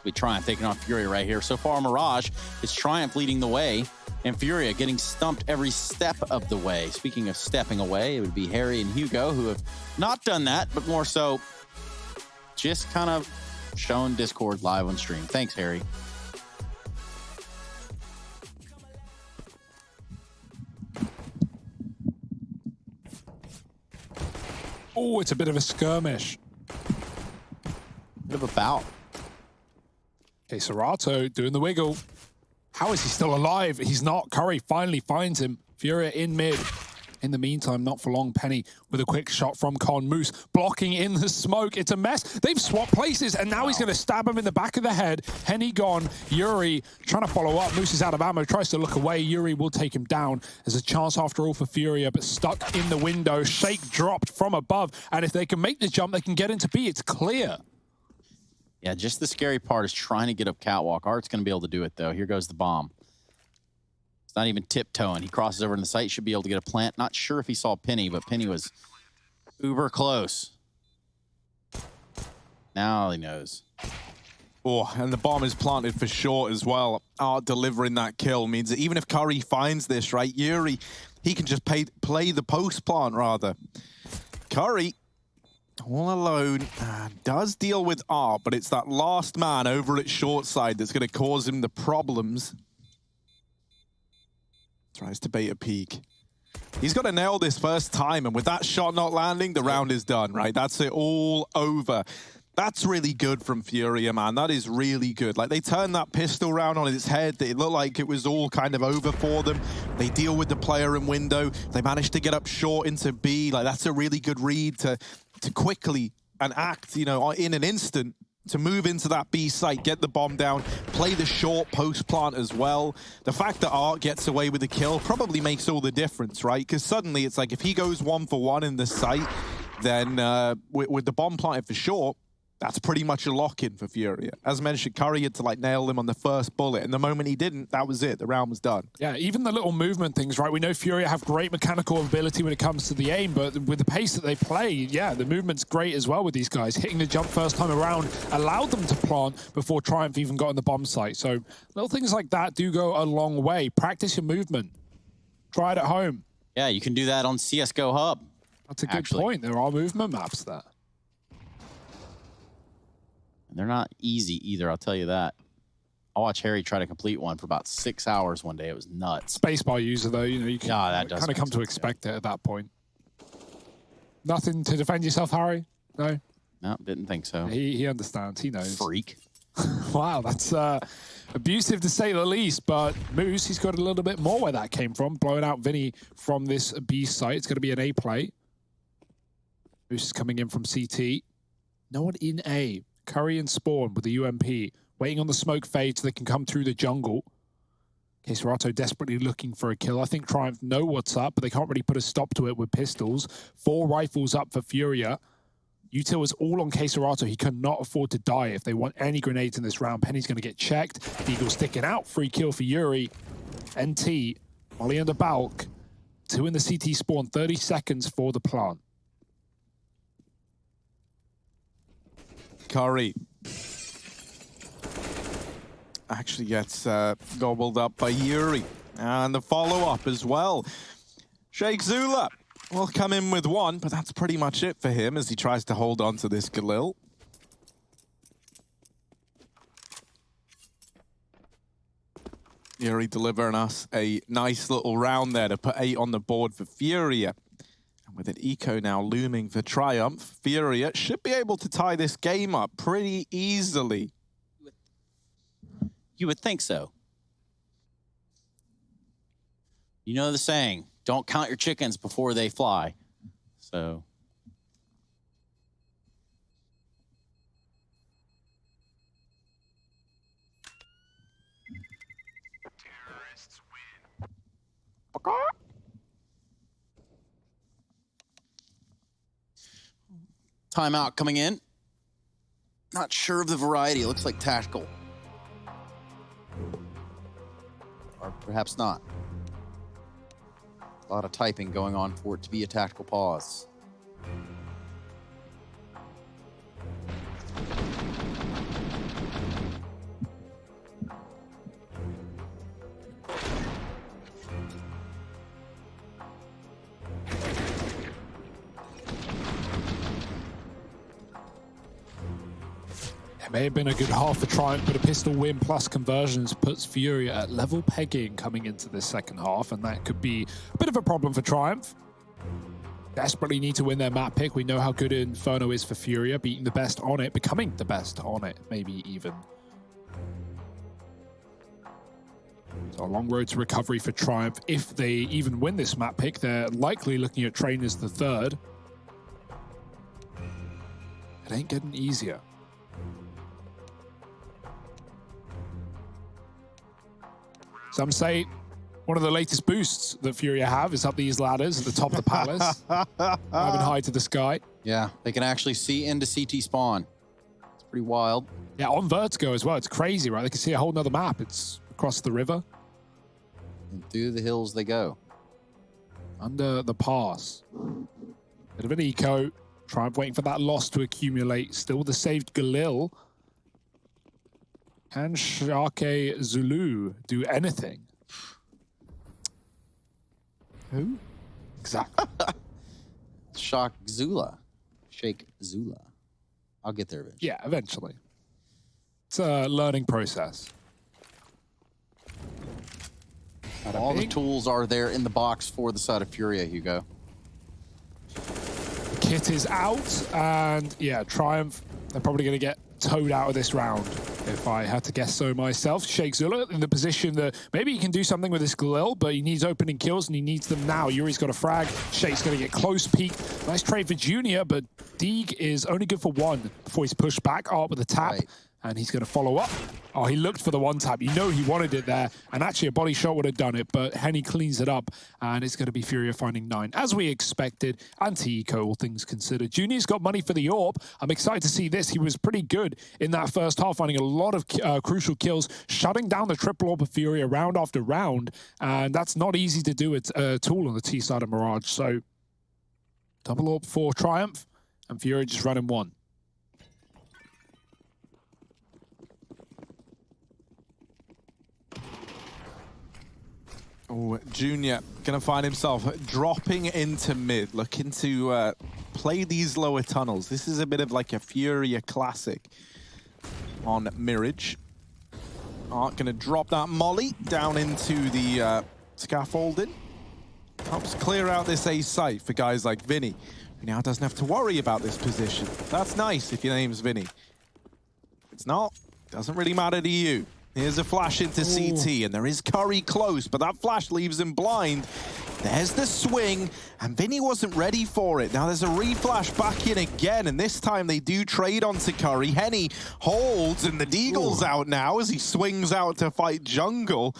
Speaker 1: We Triumph taking on Furia right here. So far, Mirage is Triumph leading the way, and Furia getting stumped every step of the way. Speaking of stepping away, it would be Harry and Hugo, who have not done that, but more so just kind of shown Discord live on stream. Thanks, Harry.
Speaker 3: Oh, it's a bit of a skirmish.
Speaker 1: Bit of a bout.
Speaker 3: Okay, Serato doing the wiggle. How is he still alive? He's not. Curry finally finds him. Furia in mid. In the meantime, not for long, Penny with a quick shot from Con. Moose blocking in the smoke. It's a mess. They've swapped places, and now he's going to stab him in the back of the head. Henny gone. Yuri trying to follow up. Moose is out of ammo, tries to look away. Yuri will take him down. There's a chance after all for Furia, but stuck in the window. Shake dropped from above, and if they can make the jump, they can get into B. It's clear.
Speaker 1: Yeah, just the scary part is trying to get up catwalk. Art's going to be able to do it, though. Here goes the bomb. It's not even tiptoeing. He crosses over in the site, should be able to get a plant. Not sure if he saw Penny, but Penny was uber close. Now he knows.
Speaker 2: Oh, and the bomb is planted for short as well. Art delivering that kill means that even if Curry finds this, right, Yuri, he can just play the post plant, rather. Curry, all alone, does deal with Art, but it's that last man over at short side that's going to cause him the problems. Tries to bait a peek. He's got to nail this first time, and with that shot not landing, the round is done, right? That's it, all over. That's really good from Furia, man. That is really good. Like, they turned that pistol round on its head. It looked like it was all kind of over for them. They deal with the player in window. They managed to get up short into B. Like, that's a really good read to quickly and act, you know, in an instant, to move into that B site, get the bomb down, play the short post plant as well. The fact that Art gets away with the kill probably makes all the difference, right? Because suddenly it's like if he goes 1 for 1 in the site, then with the bomb planted for short, that's pretty much a lock-in for Furia. As mentioned, Curry had to like nail him on the first bullet, and the moment he didn't, that was it. The round was done.
Speaker 3: Yeah, even the little movement things, right? We know Furia have great mechanical ability when it comes to the aim, but with the pace that they play, yeah, the movement's great as well with these guys. Hitting the jump first time around allowed them to plant before Triumph even got on the bomb site. So little things like that do go a long way. Practice your movement. Try it at home.
Speaker 1: Yeah, you can do that on CSGO Hub.
Speaker 3: That's a good point. There are movement maps there.
Speaker 1: And they're not easy either, I'll tell you that. I watched Harry try to complete one for about 6 hours one day. It was nuts.
Speaker 3: Spacebar user, though, you know, you can kind of come to expect it at that point. Nothing to defend yourself, Harry? No?
Speaker 1: No, didn't think so.
Speaker 3: He understands. He knows.
Speaker 1: Freak.
Speaker 3: Wow, that's abusive to say the least, but Moose, he's got a little bit more where that came from. Blowing out Vinny from this B site. It's going to be an A play. Moose is coming in from CT. No one in A. Curry and Spawn with the UMP, waiting on the smoke fade so they can come through the jungle. Okay, Serato desperately looking for a kill. I think Triumph know what's up, but they can't really put a stop to it with pistols. 4 rifles up for Furia. Util is all on Keserato. He cannot afford to die if they want any grenades in this round. Penny's going to get checked. Eagle sticking out. Free kill for Yuri. NT. Molly under Balk. 2 in the CT spawn. 30 seconds for the plant.
Speaker 2: Curry actually gets gobbled up by Yuri. And the follow-up as well. zywoo will come in with 1, but that's pretty much it for him as he tries to hold on to this Galil. Yuri delivering us a nice little round there to put 8 on the board for FURIA. And with an eco now looming for Triumph, FURIA should be able to tie this game up pretty easily.
Speaker 1: You would think so. You know the saying, don't count your chickens before they fly. So. Terrorists win. Timeout coming in. Not sure of the variety. It looks like tactical. Or perhaps not. A lot of typing going on for it to be a tactical pause.
Speaker 3: It may have been a good half for Triumph, but a pistol win plus conversions puts FURIA at level pegging coming into this second half, and that could be a bit of a problem for Triumph. Desperately need to win their map pick. We know how good Inferno is for FURIA, beating the best on it, becoming the best on it, maybe even. So a long road to recovery for Triumph. If they even win this map pick, they're likely looking at Train as the third. It ain't getting easier. Some say one of the latest boosts that FURIA have is up these ladders at the top of the palace, driving high to the sky.
Speaker 1: Yeah, they can actually see into CT spawn. It's pretty wild.
Speaker 3: Yeah, on Vertigo as well. It's crazy, right? They can see a whole nother map. It's across the river.
Speaker 1: And through the hills they go.
Speaker 3: Under the pass. Bit of an eco. Triumph waiting for that loss to accumulate. Still the saved Galil. Can zywoo do anything?
Speaker 2: Who?
Speaker 3: Exactly.
Speaker 1: Shake Zula. I'll get there eventually.
Speaker 3: Yeah, eventually. It's a learning process.
Speaker 1: All the tools are there in the box for the side of FURIA, Hugo.
Speaker 3: The kit is out, and yeah, Triumph, they're probably going to get towed out of this round, if I had to guess so myself. zywoo in the position that maybe he can do something with this Galil, but he needs opening kills, and he needs them now. Yuri's got a frag. Shake's going to get close peek. Nice trade for Junior, but Deeg is only good for 1 before he's pushed back up with a tap. Right. And he's going to follow up. Oh, he looked for the 1 tap. You know he wanted it there. And actually a body shot would have done it, but Henny cleans it up. And it's going to be FURIA finding 9. As we expected, anti-eco, all things considered. Junior's got money for the AWP. I'm excited to see this. He was pretty good in that first half, finding a lot of crucial kills, shutting down the triple AWP of FURIA round after round. And that's not easy to do at all on the T side of Mirage. So double AWP for Triumph, and FURIA just running 1.
Speaker 2: Oh, Junior going to find himself dropping into mid, looking to play these lower tunnels. This is a bit of like a FURIA classic on Mirage. Going to drop that molly down into the scaffolding. Helps clear out this A site for guys like Vinny, who now doesn't have to worry about this position. That's nice if your name's Vinny. It's not, doesn't really matter to you. Here's a flash into CT, and there is Curry close, but that flash leaves him blind. There's the swing, and Vinny wasn't ready for it. Now there's a reflash back in again, and this time they do trade onto Curry. Henny holds, and the Deagle's out now as he swings out to fight jungle.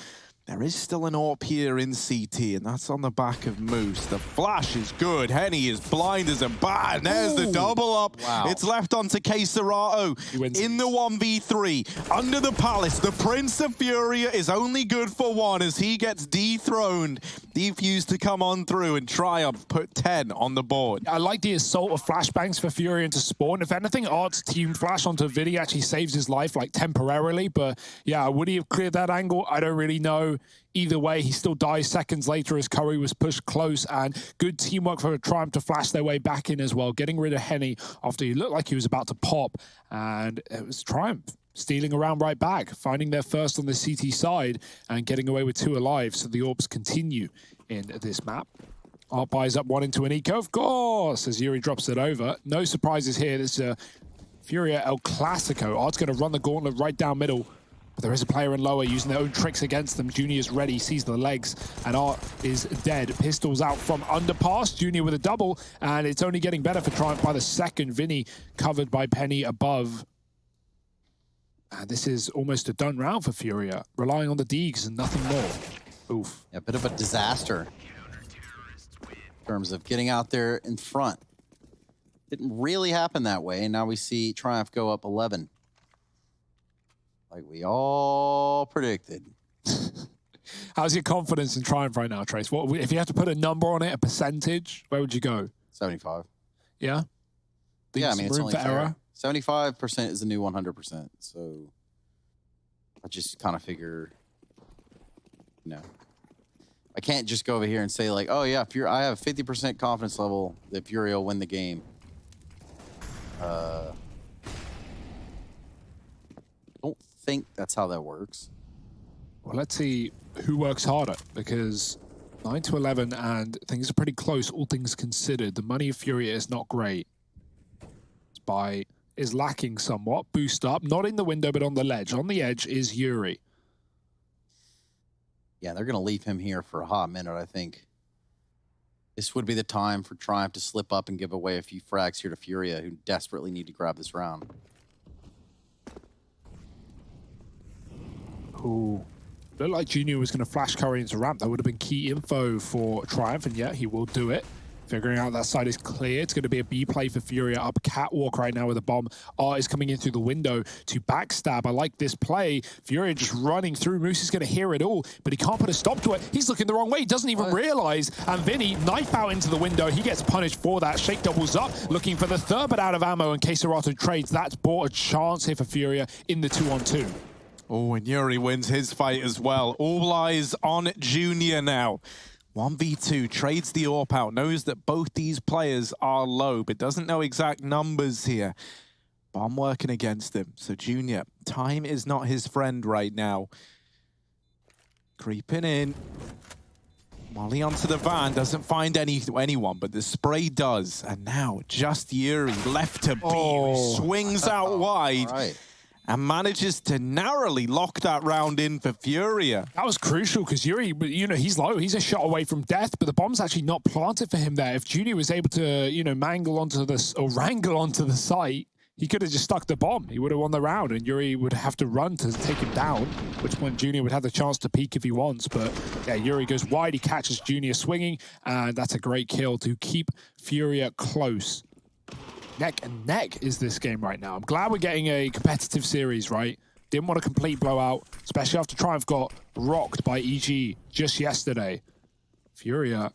Speaker 2: There is still an AWP here in CT, and that's on the back of Moose. The flash is good. Henny is blind as a bat, and there's the double up.
Speaker 1: Wow.
Speaker 2: It's left onto Cesarato in the 1v3. Under the Palace, the Prince of Furia is only good for one as he gets dethroned. Defuse to come on through, and Triumph put 10 on the board.
Speaker 3: I like the assault of flashbangs for Furia into spawn. If anything, Art's team flash onto Vidi actually saves his life, like, temporarily. But, yeah, would he have cleared that angle? I don't really know. Either way, he still dies seconds later as Curry was pushed close, and good teamwork for Triumph to flash their way back in as well, getting rid of Henny after he looked like he was about to pop, and it was Triumph stealing around right back, finding their first on the CT side and getting away with 2 alive, so the Orbs continue in this map. Art buys up 1 into an eco, of course, as Yuri drops it over. No surprises here. This is Furia El Clasico. Art's going to run the gauntlet right down middle. But there is a player in lower using their own tricks against them. Junior's ready, sees the legs, and Art is dead. Pistols out from underpass. Junior with a double, and it's only getting better for Triumph by the second. Vinny covered by Penny above. And this is almost a done round for Furia, relying on the Deegs and nothing more. Oof.
Speaker 5: Yeah, a bit of a disaster in terms of getting out there in front. Didn't really happen that way, and now we see Triumph go up 11. Like we all predicted.
Speaker 3: How's your confidence in Triumph right now, Trace? What if you had to put a number on it, a percentage? Where would you go?
Speaker 5: 75.
Speaker 3: Yeah.
Speaker 5: Yeah, I mean, it's
Speaker 3: room
Speaker 5: only
Speaker 3: for
Speaker 5: fair.
Speaker 3: error.
Speaker 5: 75% is the new 100%. So I just kind of figure, you know, I can't just go over here and say like, oh yeah, I have 50% confidence level that Furia will win the game. Don't think that's how that works.
Speaker 3: Well, let's see who works harder, because 9 to 11 and things are pretty close, all things considered. The money of Furia is not great. Spy is lacking somewhat. Boost up, not in the window, but on the ledge. On the edge is Yuri.
Speaker 5: Yeah, they're going to leave him here for a hot minute, I think. This would be the time for Triumph to slip up and give away a few frags here to Furia, who desperately need to grab this round.
Speaker 3: Ooh. Looked like Junior was going to flash Curry into ramp. That would have been key info for Triumph, and yeah, he will do it. Figuring out that side is clear. It's going to be a B play for Furia up catwalk right now with a bomb. Art is coming in through the window to backstab. I like this play. Furia just running through. Moose is going to hear it all, but he can't put a stop to it. He's looking the wrong way. He doesn't even realize. And Vinny, knife out into the window. He gets punished for that. Shake doubles up, looking for the third, but out of ammo, and Cesarato trades. That's bought a chance here for Furia in the 2-on-2.
Speaker 2: Oh, and Yuri wins his fight as well. All eyes on Junior now. 1v2, trades the AWP out, knows that both these players are low, but doesn't know exact numbers here. Bomb working against him. So Junior, time is not his friend right now. Creeping in. Molly onto the van, doesn't find anyone, but the spray does. And now just Yuri left to be, who swings out wide.
Speaker 5: Right.
Speaker 2: And manages to narrowly lock that round in for Furia.
Speaker 3: That was crucial because Yuri, you know, he's low. He's a shot away from death, but the bomb's actually not planted for him there. If Junior was able to, you know, mangle onto this or wrangle onto the site, he could have just stuck the bomb. He would have won the round, and Yuri would have to run to take him down, at which point Junior would have the chance to peek if he wants. But yeah, Yuri goes wide. He catches Junior swinging, and that's a great kill to keep Furia close. Neck and neck is this game right now. I'm glad we're getting a competitive series, right? Didn't want a complete blowout, especially after Triumph got rocked by EG just yesterday. Furia,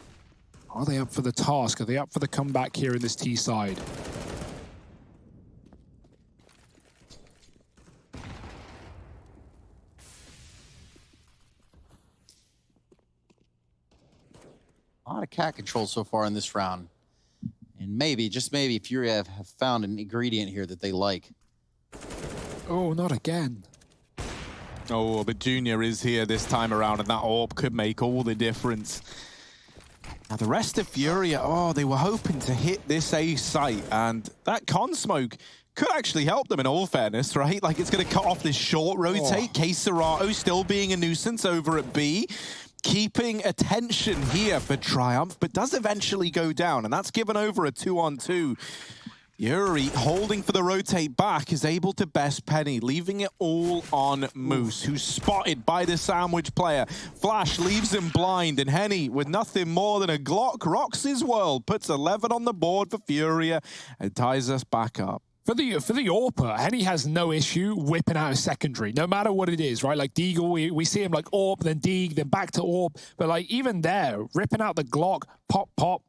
Speaker 3: are they up for the task? Are they up for the comeback here in this T side?
Speaker 5: A lot of cat control so far in this round. And maybe, just maybe, Furia have found an ingredient here that they like.
Speaker 3: Oh, not again.
Speaker 2: Oh, but Junior is here this time around, and that AWP could make all the difference. Now, the rest of Furia, they were hoping to hit this A site, and that con smoke could actually help them in all fairness, right? Like, it's going to cut off this short rotate. Cesarato still being a nuisance over at B. Keeping attention here for Triumph, but does eventually go down, and that's given over a 2-on-2. Yuri, holding for the rotate back, is able to best Penny, leaving it all on Moose, who's spotted by the sandwich player. Flash leaves him blind, and Henny, with nothing more than a Glock, rocks his world, puts 11 on the board for Furia, and ties us back up.
Speaker 3: For the AWPer, Henny has no issue whipping out a secondary, no matter what it is, right? Like Deagle, we see him like AWP, then Deag, then back to AWP. But like even there, ripping out the Glock, pop, pop.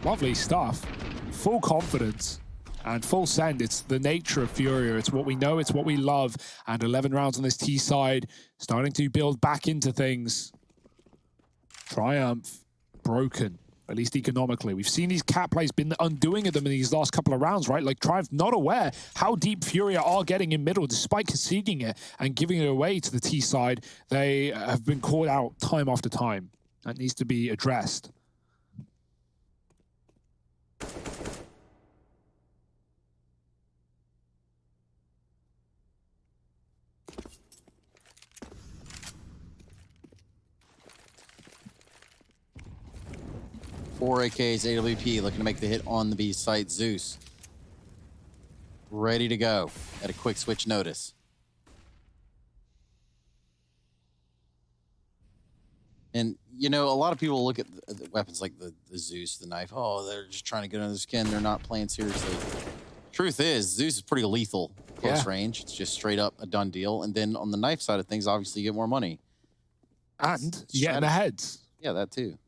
Speaker 3: Lovely stuff. Full confidence and full send. It's the nature of Furia. It's what we know, it's what we love. And 11 rounds on this T side, starting to build back into things. Triumph broken, at least economically. We've seen these cat plays been the undoing of them in these last couple of rounds, right? Like Triumph not aware how deep Furia are getting in middle despite conceding it and giving it away to the T side. They have been caught out time after time. That needs to be addressed.
Speaker 5: Four AKs, AWP, looking to make the hit on the B site. Zeus, ready to go at a quick switch notice. And, you know, a lot of people look at the weapons like the Zeus, the knife. Oh, they're just trying to get under the skin. They're not playing seriously. Truth is, Zeus is pretty lethal close range. It's just straight up a done deal. And then on the knife side of things, obviously you get more money.
Speaker 3: And you get in the heads.
Speaker 5: Yeah, that too.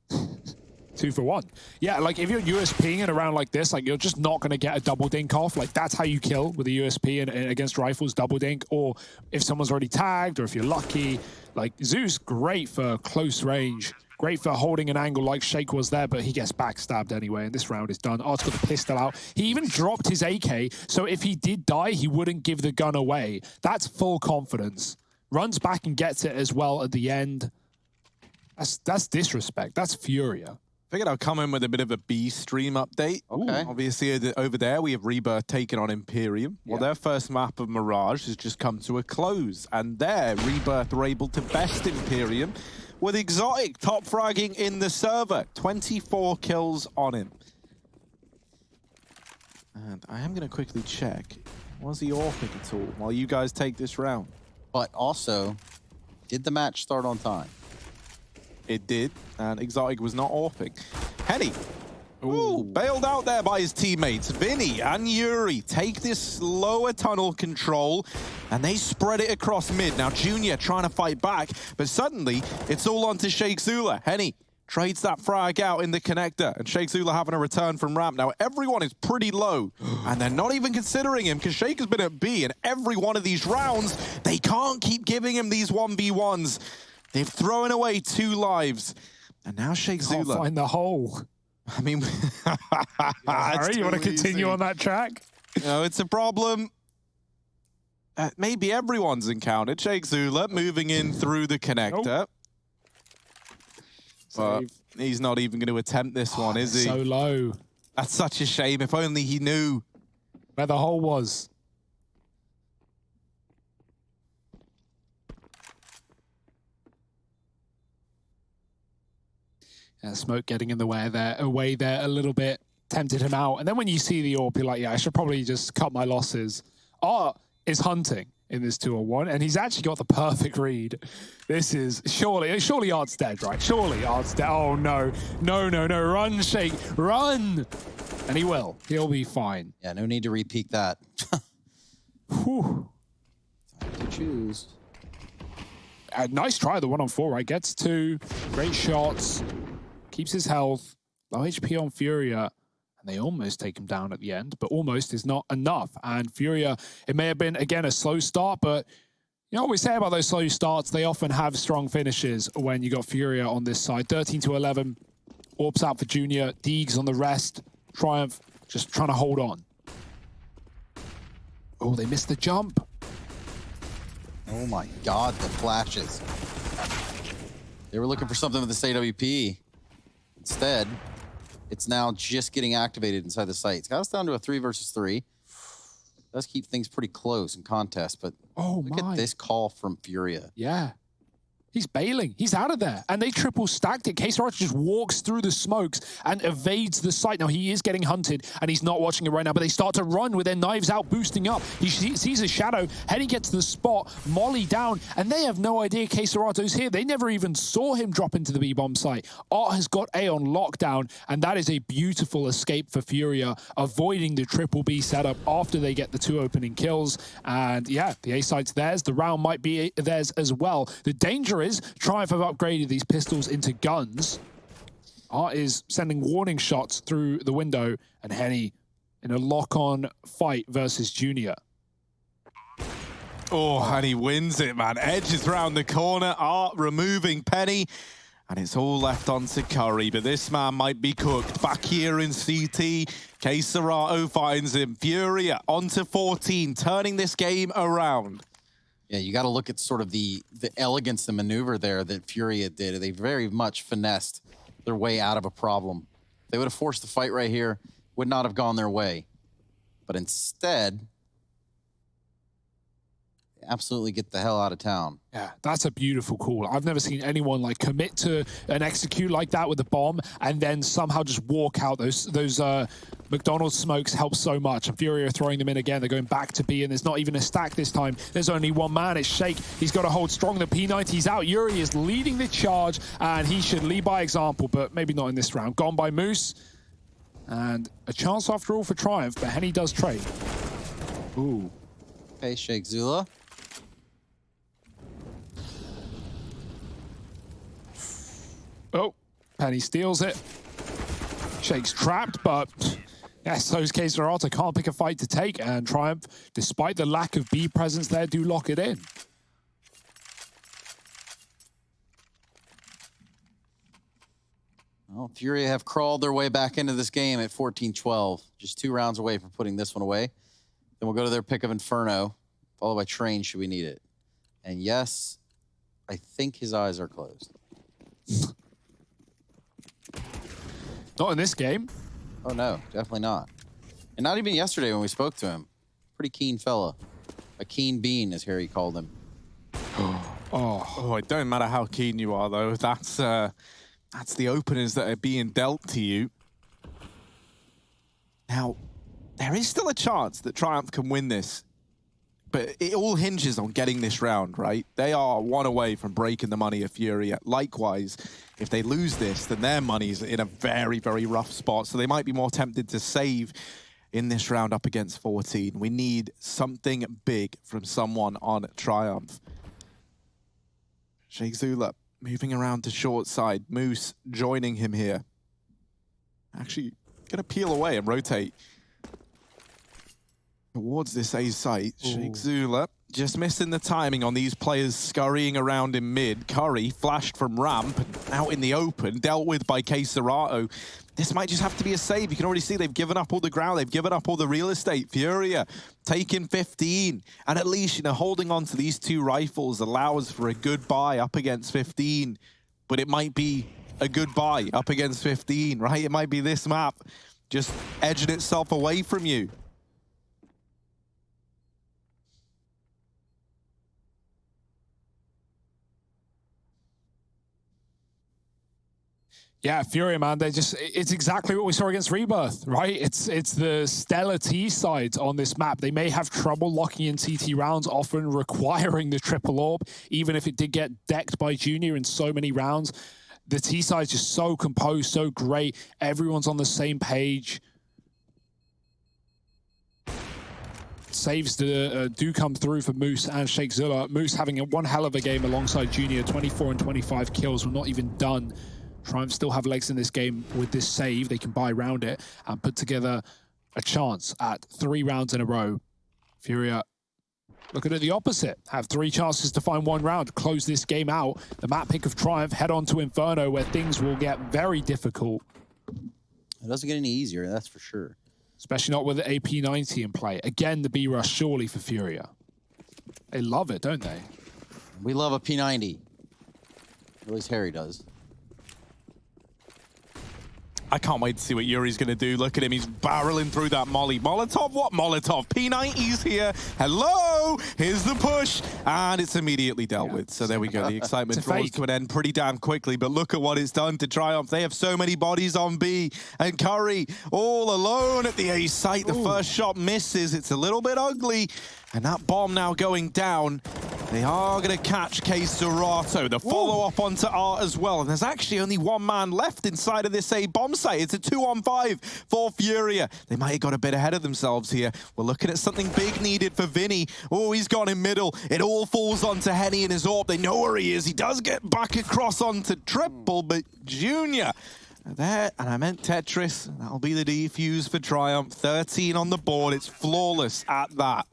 Speaker 3: 2 for 1. Yeah, like if you're USPing it around like this, like you're just not going to get a double dink off. Like that's how you kill with a USP and against rifles, double dink. Or if someone's already tagged or if you're lucky. Like Zeus, great for close range. Great for holding an angle like Shake was there, but he gets backstabbed anyway, and this round is done. Art's got the pistol out. He even dropped his AK, so if he did die, he wouldn't give the gun away. That's full confidence. Runs back and gets it as well at the end. That's disrespect. That's Furia.
Speaker 2: Figured I'll come in with a bit of a B stream update.
Speaker 5: Okay.
Speaker 2: Obviously, over there, we have Rebirth taking on Imperium. Well, their first map of Mirage has just come to a close. And there, Rebirth were able to best Imperium with Exotic top fragging in the server. 24 kills on him. And I am going to quickly check. Was he AWPing at all while you guys take this round?
Speaker 5: But also, did the match start on time?
Speaker 2: It did, and Exotic was not AWPing. Henny, bailed out there by his teammates. Vinny and Yuri take this lower tunnel control, and they spread it across mid. Now Junior trying to fight back, but suddenly it's all on to Sheikh Zula. Henny trades that frag out in the connector, and Sheikh Zula having a return from ramp. Now everyone is pretty low, and they're not even considering him because Sheikh has been at B, and every one of these rounds, they can't keep giving him these 1v1s. They've thrown away 2 lives, and now Sheikh Zula.
Speaker 3: Can't find the hole.
Speaker 2: I mean,
Speaker 3: Harry, you want to continue on that track?
Speaker 2: No, it's a problem. Maybe everyone's encountered. Sheikh Zula moving in through the connector. But he's not even going to attempt this one, is he?
Speaker 3: So low.
Speaker 2: That's such a shame. If only he knew
Speaker 3: where the hole was. Smoke getting in the way there, away there a little bit, tempted him out. And then when you see the AWP, you're like, yeah, I should probably just cut my losses. Art is hunting in this 2-on-1, and he's actually got the perfect read. This is surely Art's dead, right? Surely Art's dead. Oh no, no, no, no! Run, Shake, run! And he will. He'll be fine.
Speaker 5: Yeah, no need to repeat that.
Speaker 3: Whew.
Speaker 5: Time to choose.
Speaker 3: Nice try, the 1-on-4, right? Gets 2, great shots. Keeps his health, low HP on Furia, and they almost take him down at the end, but almost is not enough. And Furia, it may have been, again, a slow start, but you know what we say about those slow starts? They often have strong finishes when you got Furia on this side. 13-11, AWP's out for Junior, Deegs on the rest, Triumph just trying to hold on. Oh, they missed the jump.
Speaker 5: Oh my God, the flashes. They were looking for something with this AWP. Instead, it's now just getting activated inside the site. It's got us down to a 3 versus 3. Does keep things pretty close in contest, but look at this call from Furia.
Speaker 3: Yeah. He's bailing. He's out of there. And they triple stacked it. KSGO just walks through the smokes and evades the site. Now, he is getting hunted, and he's not watching it right now, but they start to run with their knives out, boosting up. He sees a shadow. Henny gets to the spot. Molly down, and they have no idea KSGO's here. They never even saw him drop into the B-bomb site. Art has got A on lockdown, and that is a beautiful escape for FURIA, avoiding the triple B setup after they get the 2 opening kills. And yeah, the A site's theirs. The round might be theirs as well. The danger is Triumph have upgraded these pistols into guns. Art is sending warning shots through the window, and Henny in a lock-on fight versus Junior.
Speaker 2: Oh, and he wins it, man. Edges round the corner. Art removing Penny. And it's all left onto Curry. But this man might be cooked. Back here in CT. KSGO finds him. FURIA onto 14, turning this game around.
Speaker 5: Yeah, you got to look at sort of the elegance and maneuver there that FURIA did. They very much finessed their way out of a problem. They would have forced the fight right here, would not have gone their way. But instead, they absolutely get the hell out of town.
Speaker 3: Yeah, that's a beautiful call. I've never seen anyone like commit to an execute like that with a bomb and then somehow just walk out. Those McDonald's smokes help so much. And FURIA are throwing them in again. They're going back to B, and there's not even a stack this time. There's only one man. It's Shake. He's got to hold strong. The P90's out. Yuri is leading the charge, and he should lead by example, but maybe not in this round. Gone by Moose. And a chance after all for Triumph, but Henny does trade. Ooh.
Speaker 5: Okay, Shake Zula.
Speaker 3: Oh, Penny steals it. Shake's trapped, but yes, those KSGO can't pick a fight to take, and Triumph, despite the lack of B presence there, do lock it in.
Speaker 5: Well, FURIA have crawled their way back into this game at 14-12. Just 2 rounds away from putting this one away. Then we'll go to their pick of Inferno, followed by Train should we need it. And yes, I think his eyes are closed.
Speaker 3: Not in this game.
Speaker 5: Oh no, definitely not. And not even yesterday when we spoke to him. Pretty keen fella. A keen bean, as Harry called him.
Speaker 2: Oh, it don't matter how keen you are, though. That's the openers that are being dealt to you. Now, there is still a chance that Triumph can win this, but it all hinges on getting this round, right? They are 1 away from breaking the money of FURIA. Likewise, if they lose this, then their money's in a very, very rough spot, so they might be more tempted to save in this round up against 14. We need something big from someone on Triumph. Shake Zula moving around to short side. Moose joining him here. Actually, gonna peel away and rotate towards this A site. Shake Zula just missing the timing on these players scurrying around in mid. Curry flashed from ramp and out in the open, dealt with by KSGO. This might just have to be a save. You can already see they've given up all the ground. They've given up all the real estate. FURIA taking 15. And at least, you know, holding on to these 2 rifles allows for a good buy up against 15. But it might be a good buy up against 15, right? It might be this map just edging itself away from you.
Speaker 3: Yeah, FURIA, man, it's exactly what we saw against Rebirth, right? It's the stellar T sides on this map. They may have trouble locking in CT rounds, often requiring the triple orb, even if it did get decked by Junior in so many rounds. The T side's just so composed, so great. Everyone's on the same page. Saves do come through for Moose and Shake Zula. Moose having one hell of a game alongside Junior, 24 and 25 kills. We're not even done. Triumph still have legs in this game with this save. They can buy around it and put together a chance at 3 rounds in a row. FURIA looking at the opposite. Have 3 chances to find 1 round, close this game out. The map pick of Triumph, head on to Inferno where things will get very difficult.
Speaker 5: It doesn't get any easier, that's for sure.
Speaker 3: Especially not with the AP90 in play. Again, the B rush surely for FURIA. They love it, don't they?
Speaker 5: We love a P90. At least Harry does.
Speaker 2: I can't wait to see what Yuri's going to do. Look at him. He's barreling through that molly. Molotov? What Molotov? P90's here. Hello! Here's the push. And it's immediately dealt with. So there we go. The excitement draws to an end pretty damn quickly. But look at what it's done to Triumph. They have so many bodies on B. And Curry all alone at the A site. The first shot misses. It's a little bit ugly. And that bomb now going down. They are going to catch coldzera. The follow-up onto Art as well. And there's actually only one man left inside of this A bomb site. It's a 2-on-5 for FURIA. They might have got a bit ahead of themselves here. We're looking at something big needed for Vinny. Oh, he's gone in middle. It all falls onto Henny and his AWP. They know where he is. He does get back across onto triple, but Junior... There, and I meant Tetris. That'll be the defuse for Triumph. 13 on the board. It's flawless at that.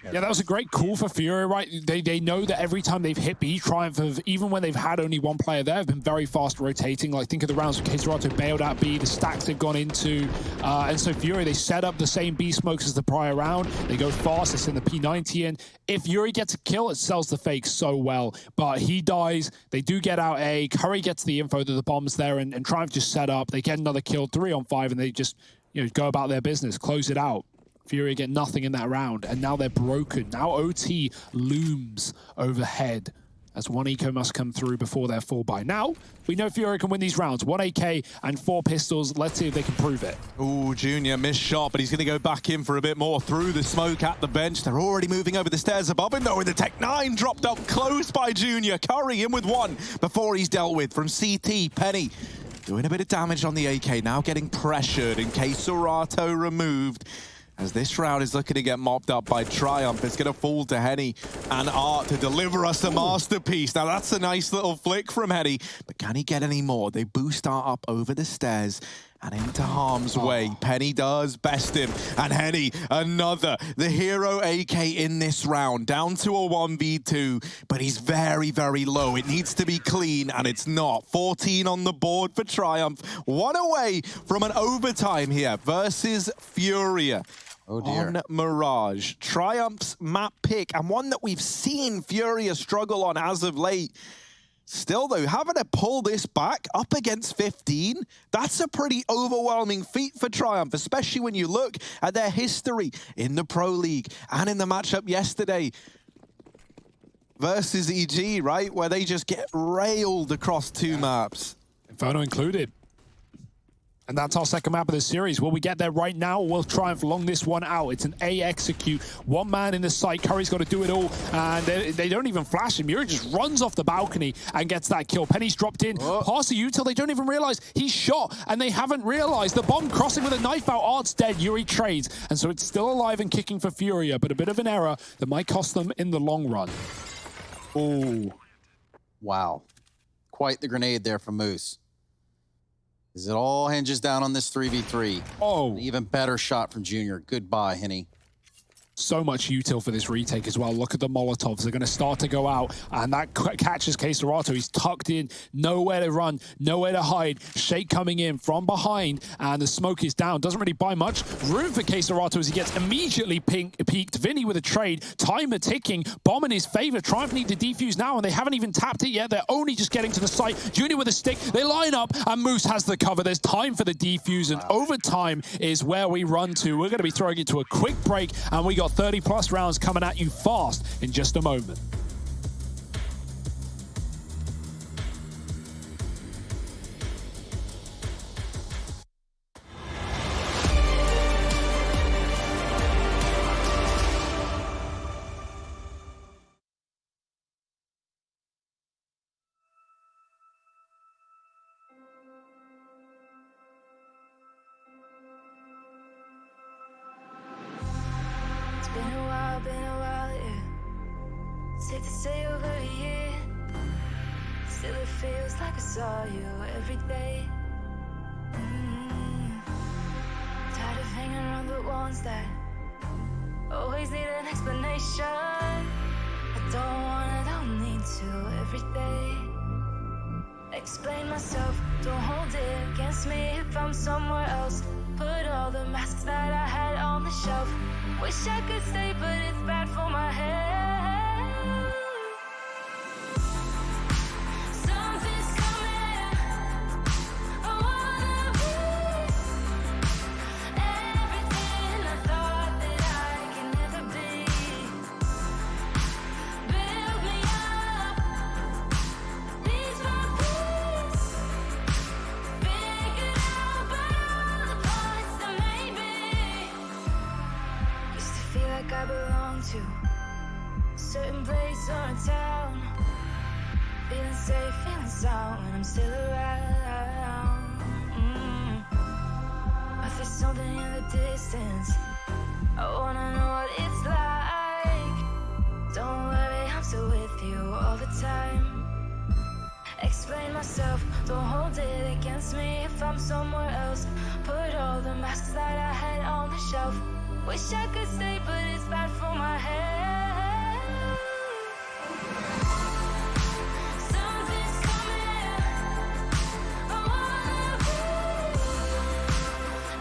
Speaker 3: Yeah, that was a great call for FURIA, right? They know that every time they've hit B, Triumph have, even when they've had only one player there, have been very fast rotating. Like, think of the rounds where coldzera bailed out B, the stacks they've gone into. And so FURIA, they set up the same B smokes as the prior round. They go fast, they send the P90 in. If FURIA gets a kill, it sells the fake so well. But he dies, they do get out A, Curry gets the info that the bomb's there, and Triumph just set up. They get another kill, 3-on-5, and they just, you know, go about their business, close it out. FURIA get nothing in that round, and now they're broken. Now OT looms overhead as one eco must come through before their fall by. Now, we know FURIA can win these rounds. 1 AK and 4 pistols. Let's see if they can prove it.
Speaker 2: Ooh, Junior missed shot, but he's going to go back in for a bit more through the smoke at the bench. They're already moving over the stairs above him, though, and the Tech 9 dropped up close by Junior. Curry in with one before he's dealt with from CT. Penny doing a bit of damage on the AK, now getting pressured in case coldzera removed. As this round is looking to get mopped up by Triumph, it's going to fall to Henny and Art to deliver us a masterpiece. Now, that's a nice little flick from Henny, but can he get any more? They boost Art up over the stairs and into harm's way. Penny does best him, and Henny, another. The hero AK in this round, down to a 1v2, but he's very, very low. It needs to be clean, and it's not. 14 on the board for Triumph. One away from an overtime here versus FURIA.
Speaker 5: Oh dear.
Speaker 2: On Mirage. Triumph's map pick, and one that we've seen FURIA struggle on as of late. Still, though, having to pull this back up against 15, that's a pretty overwhelming feat for Triumph, especially when you look at their history in the Pro League and in the matchup yesterday versus EG, right? Where they just get railed across 2 maps.
Speaker 3: Inferno included. And that's our second map of the series. Will we get there right now, or will Triumph long this one out? It's an A execute. One man in the site. Curry's got to do it all. And they don't even flash him. Yuri just runs off the balcony and gets that kill. Penny's dropped in. Pass to Util. They don't even realize he's shot. And they haven't realized. The bomb crossing with a knife out. Art's dead. Yuri trades. And so it's still alive and kicking for FURIA. But a bit of an error that might cost them in the long run.
Speaker 5: Oh. Wow. Quite the grenade there from Moose. As it all hinges down on this 3v3.
Speaker 3: Oh.
Speaker 5: An even better shot from Junior. Goodbye, Henny.
Speaker 3: So much util for this retake as well. Look at the Molotovs. They're going to start to go out, and that catches coldzera. He's tucked in, nowhere to run, nowhere to hide. Shake coming in from behind, and the smoke is down. Doesn't really buy much room for coldzera as he gets immediately peeked. Vinny with a trade, timer ticking, bomb in his favor. Triumph need to defuse now, and they haven't even tapped it yet. They're only just getting to the site. Junior with a stick. They line up, and Moose has the cover. There's time for the defuse, and overtime is where we run to. We're going to be throwing it to a quick break, and we got 30+ rounds coming at you fast in just a moment.
Speaker 6: Been a while, yeah. Safe to say over a year. Still it feels like I saw you every day. Tired of hanging around the ones that always need an explanation. I don't need to every day. Explain myself, don't hold it against me if I'm somewhere else. Put all the masks that I had on the shelf. Wish I could stay, but it's bad for my head. Something's coming. I wanna like I belong to a certain place or a town. Feeling safe, feeling sound when I'm still around. I feel something in the distance. I wanna know what it's like. Don't worry, I'm still with you all the time. Explain myself, don't hold it against me if I'm somewhere else. Put all the masks that I had on the shelf. Wish I could stay, but it's bad for my head. Something's coming. I wanna be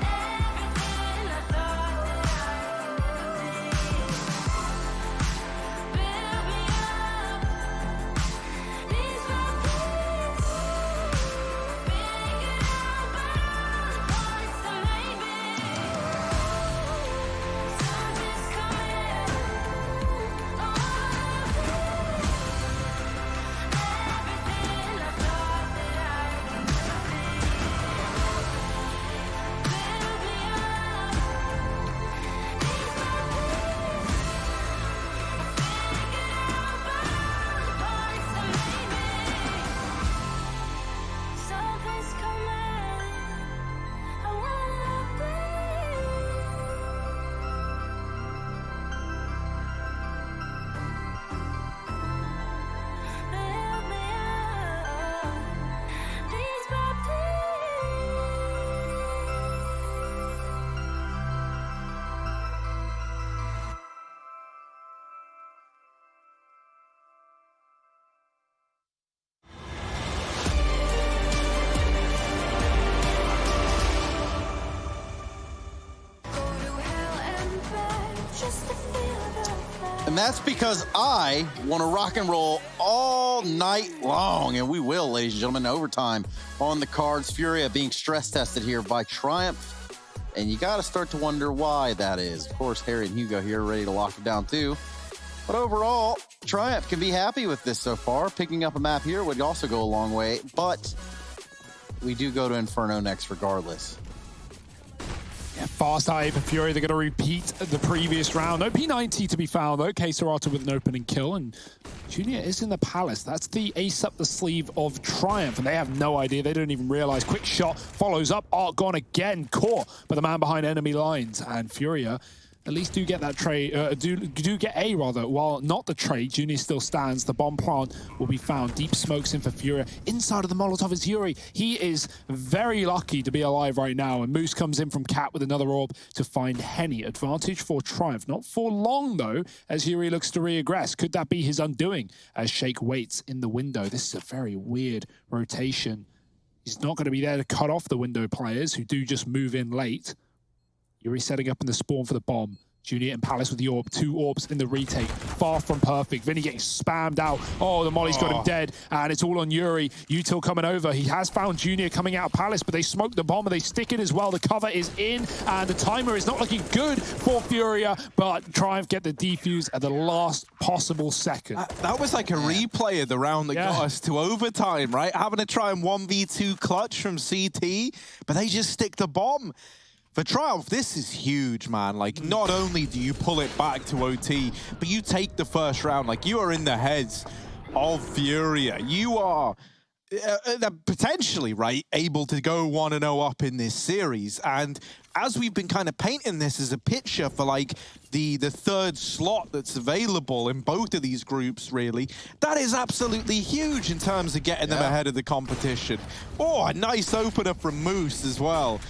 Speaker 6: everything I thought that I could be. Build me up, these my peace. Figure out by all the parts that made me. Something's coming. I wanna be everything I thought that I could be. Build me up, these my peace. Figure out by all the parts that made me. Something's coming. I wanna be. Build me up, these my Go to hell and back just to feel the fact.
Speaker 5: And that's because I want to rock and roll all night long. And we will, ladies and gentlemen, overtime on the cards. FURIA being stress tested here by Triumph. And you got to start to wonder why that is. Of course, Harry and Hugo here ready to lock it down too. But overall, Triumph can be happy with this so far. Picking up a map here would also go a long way. But we do go to Inferno next regardless.
Speaker 3: Yeah, fast eye for FURIA. They're going to repeat the previous round. No P90 to be found, though. coldzera with an opening kill, and Junior is in the Palace. That's the ace up the sleeve of Triumph, and they have no idea. They don't even realize. Quick shot follows up. Art gone again, caught by the man behind enemy lines, and FURIA at least do get that trade, do get A rather, while not the trade. Junior still stands. The bomb plant will be found. Deep smokes in for FURIA. Inside of the Molotov is Yuri. He is very lucky to be alive right now, and Moose comes in from Cat with another orb to find Henny. Advantage for Triumph. Not for long, though, as Yuri looks to reaggress. Could that be his undoing as Shake waits in the window? This is a very weird rotation. He's not going to be there to cut off the window players who do just move in late. Yuri setting up in the spawn for the bomb. Junior and Palace with the orb. 2 orbs in the retake. Far from perfect. Vinny getting spammed out. Oh, the molly's got him dead. And it's all on Yuri. Util coming over. He has found Junior coming out of Palace, but they smoke the bomb and they stick it as well. The cover is in, and the timer is not looking good for FURIA, but Triumph get the defuse at the last possible second.
Speaker 2: That was like a replay of the round that got us to overtime, right? Having to try and 1v2 clutch from CT, but they just stick the bomb. For Triumph, this is huge, man. Like, not only do you pull it back to OT, but you take the first round. Like, you are in the heads of FURIA. You are potentially, right, able to go 1-0 up in this series. And as we've been kind of painting this as a picture for, like, the third slot that's available in both of these groups, really, that is absolutely huge in terms of getting them ahead of the competition. Oh, a nice opener from Moose as well.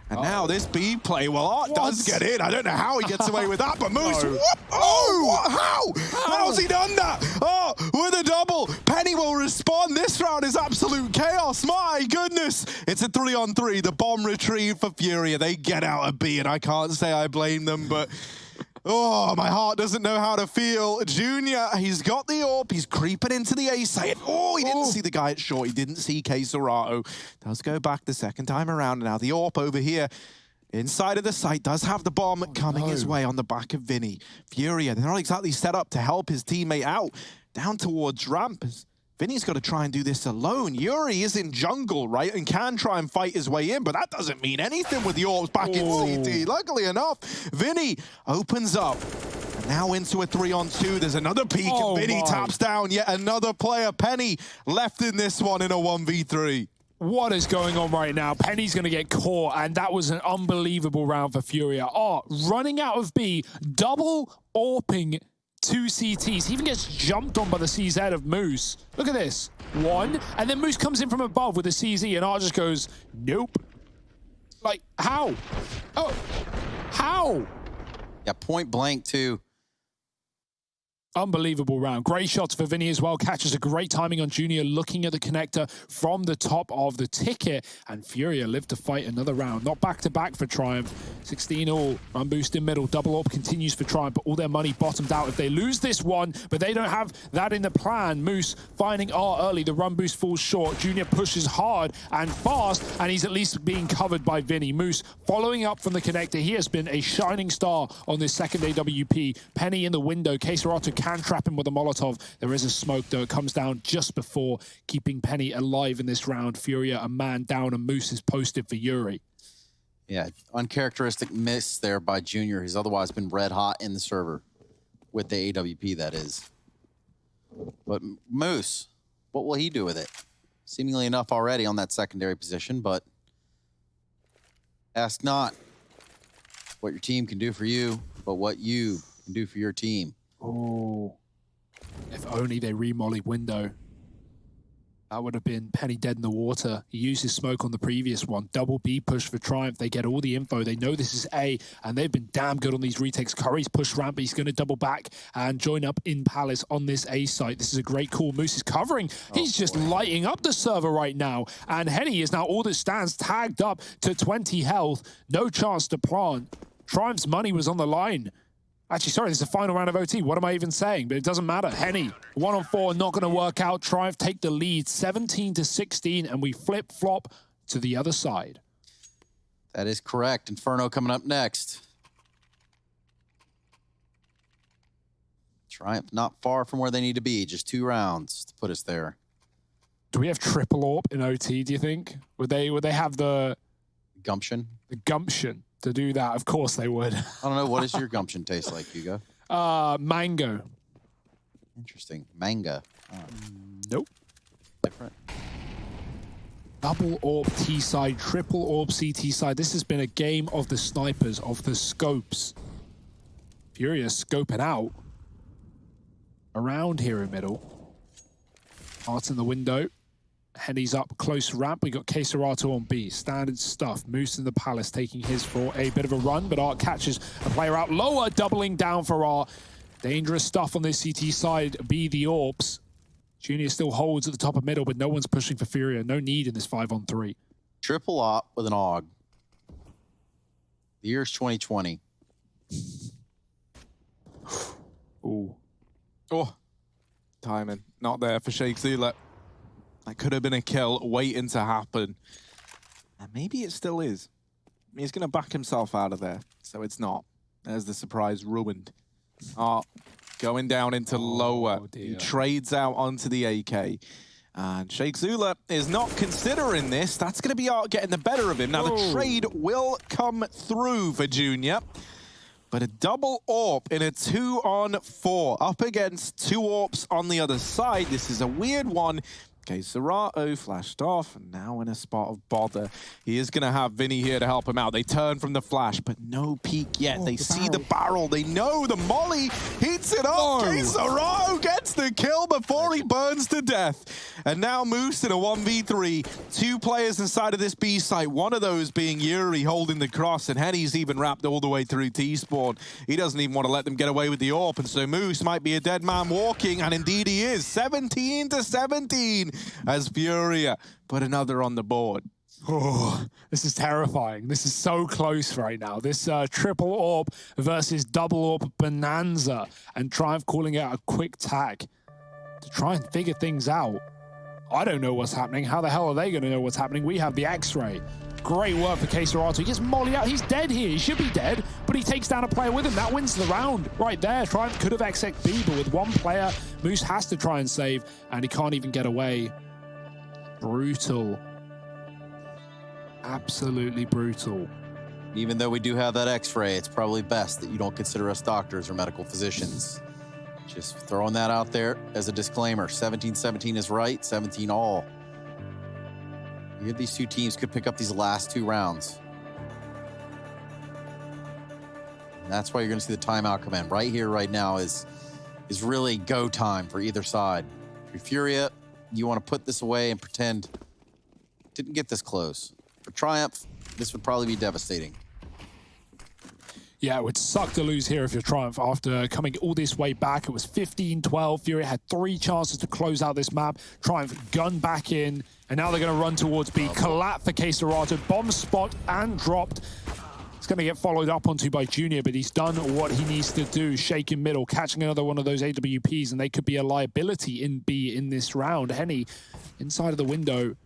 Speaker 2: And now this B play, well, Art does get in. I don't know how he gets away with that, but Moose, how's he done that? Oh, with a double. Penny will respond. This round is absolute chaos. My goodness. It's a 3-on-3. The bomb retrieve for FURIA. They get out of B, and I can't say I blame them, but oh, my heart doesn't know how to feel. Junior, he's got the orb. He's creeping into the A site. Oh, he didn't see the guy at short. He didn't see coldzera. Does go back the second time around. Now the orb over here inside of the site does have the bomb coming his way on the back of Vinny. FURIA, they're not exactly set up to help his teammate out. Down towards ramp. Vinny's got to try and do this alone. Yuri is in jungle, right, and can try and fight his way in, but that doesn't mean anything with the orbs back in CT. Luckily enough, Vinny opens up And now into a 3-on-2. There's another peek,
Speaker 3: Oh
Speaker 2: and Vinny
Speaker 3: my.
Speaker 2: taps down yet another player. Penny left in this one in a 1v3.
Speaker 3: What is going on right now? Penny's going to get caught, and that was an unbelievable round for FURIA. Running out of B, double AWPing 2 CTs. He even gets jumped on by the CZ of Moose. Look at this. One, and then Moose comes in from above with the CZ, and Art just goes, nope. Like, how? Oh, how?
Speaker 5: Yeah, point blank too.
Speaker 3: Unbelievable round. Great shots for Vinny as well. Catches a great timing on Junior, looking at the connector from the top of the ticket. And FURIA live to fight another round. Not back-to-back for Triumph. 16 all. Run boost in middle. Double AWP continues for Triumph, but all their money bottomed out if they lose this one. But they don't have that in the plan. Moose finding R early. The run boost falls short. Junior pushes hard and fast, and he's at least being covered by Vinny. Moose following up from the connector. He has been a shining star on this second AWP. Penny in the window. Queserato can trap him with a Molotov. There is a smoke, though. It comes down just before, keeping Penny alive in this round. FURIA a man down, and Moose is posted for Yuri.
Speaker 5: Yeah, uncharacteristic miss there by Junior. He's otherwise been red hot in the server with the AWP, that is. But Moose, what will he do with it? Seemingly enough already on that secondary position, but ask not what your team can do for you, but what you can do for your team.
Speaker 3: Oh, if only they re-molly window. That would have been Penny dead in the water. He used his smoke on the previous one. Double B push for Triumph. They get all the info. They know this is A, and they've been damn good on these retakes. Curry's push ramp, but he's going to double back and join up in Palace on this A site. This is a great call. Moose is covering. He's just lighting up the server right now. And Henny is now all that stands, tagged up to 20 health. No chance to plant. Triumph's money was on the line. Actually, sorry, this is the final round of OT. What am I even saying? But it doesn't matter. Henny, 1-on-4, not going to work out. Triumph take the lead, 17-16, and we flip-flop to the other side.
Speaker 5: That is correct. Inferno coming up next. Triumph not far from where they need to be. Just 2 rounds to put us there.
Speaker 3: Do we have triple AWP in OT, do you think? Would they have the
Speaker 5: Gumption?
Speaker 3: The gumption to do that? Of course they would.
Speaker 5: I don't know. What does your gumption taste like, Hugo?
Speaker 3: Mango.
Speaker 5: Interesting. Manga. Oh,
Speaker 3: Nope.
Speaker 5: different.
Speaker 3: Double AWP T side, triple AWP CT side. This has been a game of the snipers, of the scopes. FURIA scoping out around here in middle. Art in the window. Henny's up close ramp. We got Queserato on B. Standard stuff. Moose in the Palace taking his for a bit of a run, but Art catches a player out lower, doubling down for Art. Dangerous stuff on this CT side. B the AWPs. Junior still holds at the top of middle, but no one's pushing for FURIA. No need in this 5-on-3.
Speaker 5: Triple op with an AUG. The year's 2020.
Speaker 3: Ooh.
Speaker 2: Oh, timing. Not there for Seule. That could have been a kill waiting to happen. And maybe it still is. He's going to back himself out of there, so it's not. There's the surprise ruined. Going down into lower. He trades out onto the AK. And Seule is not considering this. That's going to be Art getting the better of him. Now, the trade will come through for Junior. But a double AWP in a 2-on-4 up against 2 AWPs on the other side. This is a weird one. Queserato flashed off, and now in a spot of bother. He is going to have Vinny here to help him out. They turn from the flash, but no peek yet. They see the barrel. They know the molly heats it up. Queserato gets the kill before he burns to death. And now Moose in a 1v3. 2 players inside of this B site. One of those being Yuri holding the cross, and Henny's even wrapped all the way through T-spawn. He doesn't even want to let them get away with the AWP, and so Moose might be a dead man walking, and indeed he is. 17-17. As FURIA put another on the board.
Speaker 3: Oh, this is terrifying. This is so close right now. This triple AWP versus double AWP bonanza, and Triumph calling out a quick tag to try and figure things out. I don't know what's happening. How the hell are they going to know what's happening? We have the X-ray. Great work for Queserato. He gets molly out. He's dead here. He should be dead, but he takes down a player with him. That wins the round right there. Triumph could have XX'd B, but with 1 player, Moose has to try and save, and he can't even get away. Brutal. Absolutely brutal.
Speaker 5: Even though we do have that x-ray, it's probably best that you don't consider us doctors or medical physicians. Just throwing that out there as a disclaimer. 17-17 is right, 17 all. These two teams could pick up these last 2 rounds. And that's why you're going to see the timeout come in. Right here, right now is really go time for either side. If you're Furia, you want to put this away and pretend it didn't get this close. For Triumph, this would probably be devastating.
Speaker 3: Yeah, it would suck to lose here if you're Triumph after coming all this way back. It was 15-12. Furia had 3 chances to close out this map. Triumph gunned back in, and now they're going to run towards B. Collat for K-Serato. Bomb spot and dropped. It's going to get followed up onto by Junior, but he's done what he needs to do. Shake in middle, catching another one of those AWPs, and they could be a liability in B in this round. Henny inside of the window.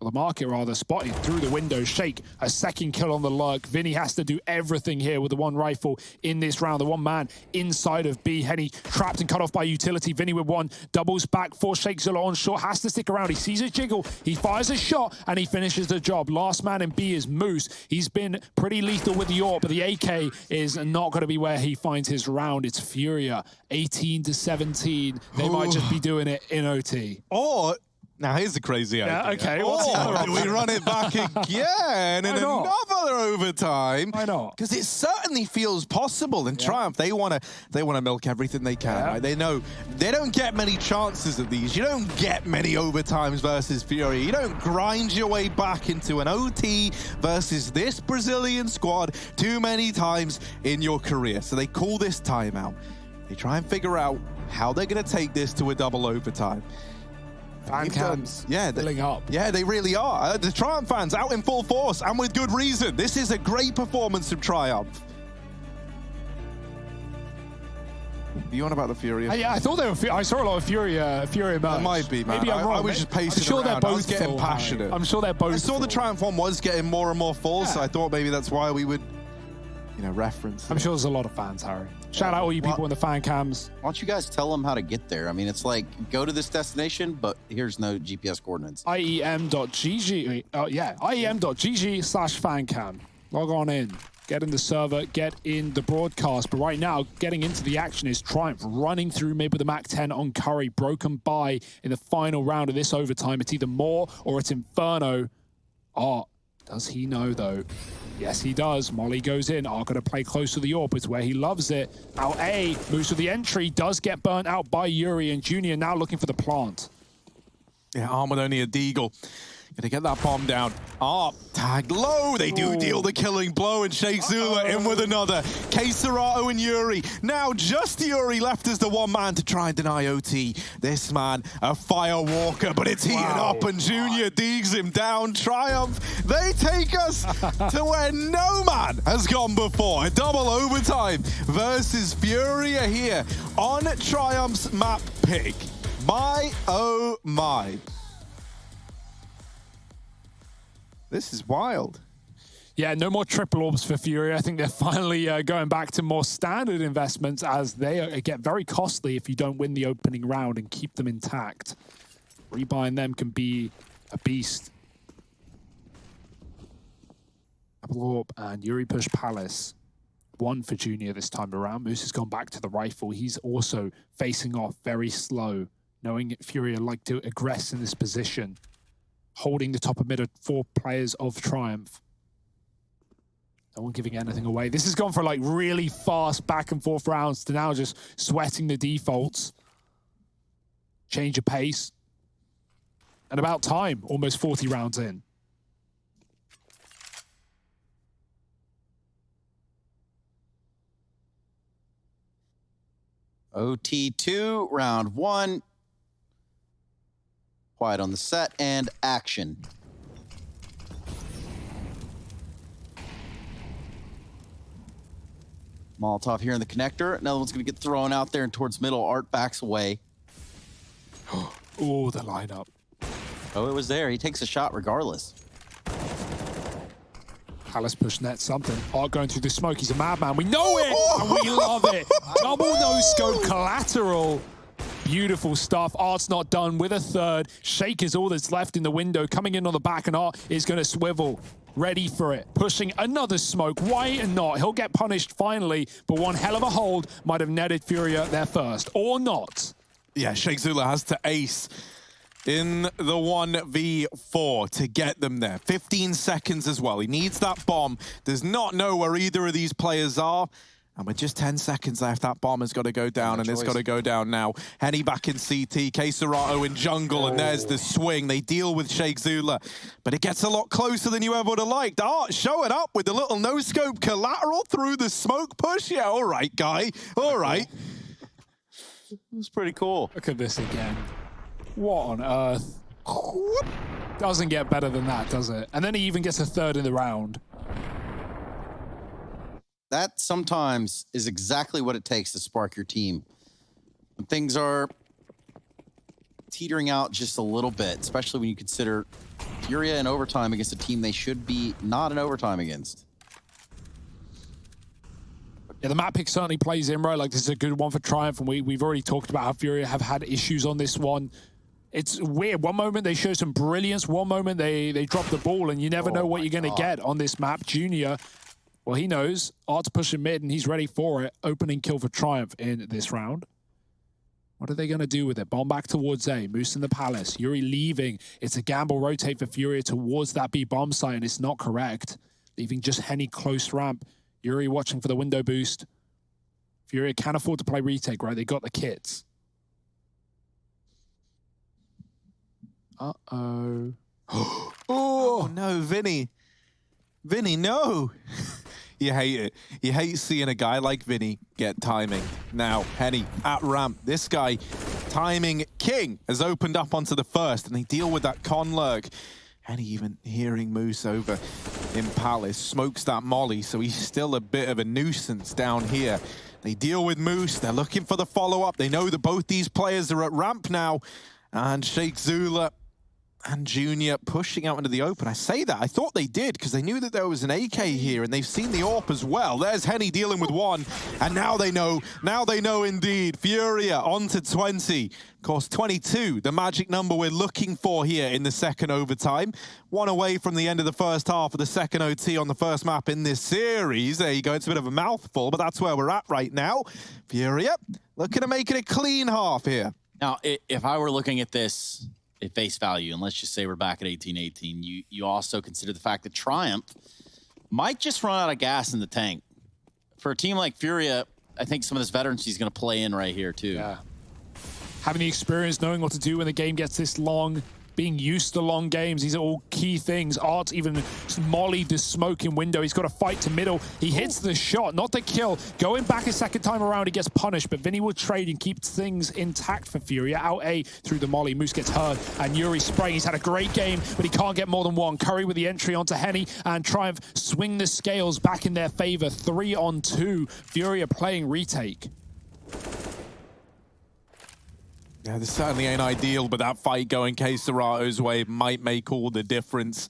Speaker 3: Well, the market rather, spotted through the window. Shake, a second kill on the lurk. Vinny has to do everything here with the 1 rifle in this round. The 1 man inside of B. Henny trapped and cut off by utility. Vinny with 1, doubles back for Shake Zilla on short, has to stick around. He sees a jiggle, he fires a shot, and he finishes the job. Last man in B is Moose. He's been pretty lethal with the AWP, but the AK is not going to be where he finds his round. It's Furia, 18-17. They might just be doing it in OT.
Speaker 2: Or... now, here's the crazy idea.
Speaker 3: Yeah, okay.
Speaker 2: Or do we run it back again in another overtime?
Speaker 3: Why not?
Speaker 2: Because it certainly feels possible. And Triumph, they want to milk everything they can. Right? They know they don't get many chances of these. You don't get many overtimes versus Furia. You don't grind your way back into an OT versus this Brazilian squad too many times in your career. So they call this timeout. They try and figure out how they're going to take this to a double overtime.
Speaker 3: Fan cams filling up.
Speaker 2: Yeah, they really are. The Triumph fans out in full force, and with good reason. This is a great performance from Triumph. Are you on about the Furia?
Speaker 3: Yeah, I thought they were. I saw a lot of Furia merch.
Speaker 2: It might be, man.
Speaker 3: Maybe I'm wrong.
Speaker 2: I was just pacing
Speaker 3: I'm sure
Speaker 2: around.
Speaker 3: they're both
Speaker 2: getting passionate.
Speaker 3: I'm sure they're both.
Speaker 2: I saw the Triumph one was getting more and more full, so I thought maybe that's why we would, reference.
Speaker 3: I'm sure there's a lot of fans, Harry. Shout out all you people in the fan cams.
Speaker 5: Why don't you guys tell them how to get there? I mean, it's like, go to this destination, but here's no GPS coordinates.
Speaker 3: IEM.gg. IEM.gg/fancam. Log on in. Get in the server, get in the broadcast. But right now, getting into the action is Triumph running through mid with the MAC-10 on Curry, broken by in the final round of this overtime. It's either Moore or it's Inferno. Does he know, though? Yes, he does. Molly goes in. Going to play close to the AWP. It's where he loves it. Out A, moves to the entry, does get burnt out by Yuri, and Junior now looking for the plant.
Speaker 2: Yeah, arm with only a deagle. Gonna get that bomb down. Tagged low. They do deal the killing blow, and Shake Zula in with another. K-Serato and Yuri. Now just Yuri left as the 1 man to try and deny OT. This man, a firewalker, but it's heating up, and Junior digs him down. Triumph, they take us to where no man has gone before. A double overtime versus Furia here on Triumph's map pick. My, oh my. This is wild.
Speaker 3: Yeah, no more triple orbs for Fury. I think they're finally going back to more standard investments, as they get very costly if you don't win the opening round and keep them intact. Rebuying them can be a beast. Double orb and Yuri push Palace. 1 for Junior this time around. Moose has gone back to the rifle. He's also facing off very slow, knowing Fury like to aggress in this position. Holding the top of mid of 4 players of Triumph. No one giving anything away. This has gone for like really fast back and forth rounds to now just sweating the defaults. Change of pace. And about time, almost 40 rounds in.
Speaker 5: OT2, round 1. Quiet on the set, and action. Molotov here in the connector. Another one's going to get thrown out there and towards middle. Art backs away.
Speaker 3: Oh, the lineup.
Speaker 5: Oh, it was there. He takes a shot regardless.
Speaker 3: Palace push net something. Art going through the smoke. He's a madman. We know it, and we love it. Double no-scope collateral. Beautiful stuff. Art's not done with a third. Shake is all that's left in the window. Coming in on the back, and Art is going to swivel. ready for it, pushing another smoke. Why not? He'll get punished finally, but one hell of a hold might have netted FURIA their first, or not.
Speaker 2: Yeah, zywoo has to ace in the 1v4 to get them there. 15 seconds as well. He needs that bomb. Does not know where either of these players are. And with just 10 seconds left, that bomb has got to go down, and it's got to go down now. Henny back in CT, Keserato in jungle, and there's the swing. They deal with zywoo, but it gets a lot closer than you ever would have liked. Art showing up with the little no-scope collateral through the smoke push. Yeah, all right, guy. All right.
Speaker 1: It was pretty cool.
Speaker 3: Look at this again. What on earth? Doesn't get better than that, does it? And then he even gets a third in the round.
Speaker 5: That sometimes is exactly what it takes to spark your team. When things are teetering out just a little bit, especially when you consider FURIA in overtime against a team they should be not in overtime against.
Speaker 3: Yeah, the map pick certainly plays in, right? Like, this is a good one for Triumph, and we've already talked about how FURIA have had issues on this one. It's weird. One moment they show some brilliance, one moment they drop the ball, and you never know what you're going to get on this map. Junior, well, he knows. Art's pushing mid, and he's ready for it. Opening kill for Triumph in this round. What are they going to do with it? Bomb back towards A. Moose in the palace. Yuri leaving. It's a gamble rotate for FURIA towards that B bomb site, and it's not correct. Leaving just Henny close ramp. Yuri watching for the window boost. FURIA can't afford to play retake, right? They got the kits. Uh-oh.
Speaker 2: Oh, no, Vinny. Vinny, no. You hate it. You hate seeing a guy like Vinny get timing. Now, Henny at ramp. This guy, timing king, has opened up onto the first, and they deal with that con lurk. Henny even hearing Moose over in Palace. Smokes that molly, so he's still a bit of a nuisance down here. They deal with Moose. They're looking for the follow-up. They know that both these players are at ramp now. And zywoo and Junior pushing out into the open. I say that, I thought they did, because they knew that there was an AK here, and they've seen the AWP as well. There's Henny dealing with one, and now they know indeed. FURIA onto 20. Of course, 22, the magic number we're looking for here in the second overtime. One away from the end of the first half of the second OT on the first map in this series. There you go, it's a bit of a mouthful, but that's where we're at right now. FURIA looking to make it a clean half here.
Speaker 1: Now, if I were looking at this at face value, and let's just say we're back at 18-18, you also consider the fact that Triumph might just run out of gas in the tank. For a team like FURIA, I think some of this veterancy is going to play in right here, too.
Speaker 3: Yeah. Having the experience, knowing what to do when the game gets this long, being used to long games, these are all key things. Art even mollied the smoking window. He's got to fight to middle. He hits the shot, not the kill. Going back a second time around, he gets punished, but Vinny will trade and keep things intact for FURIA. Out A through the molly. Moose gets hurt, and Yuri spraying. He's had a great game, but he can't get more than one. Curry with the entry onto Henny, and Triumph swing the scales back in their favor. 3-on-2. FURIA playing retake.
Speaker 2: Yeah, this certainly ain't ideal, but that fight going Keserato's way might make all the difference.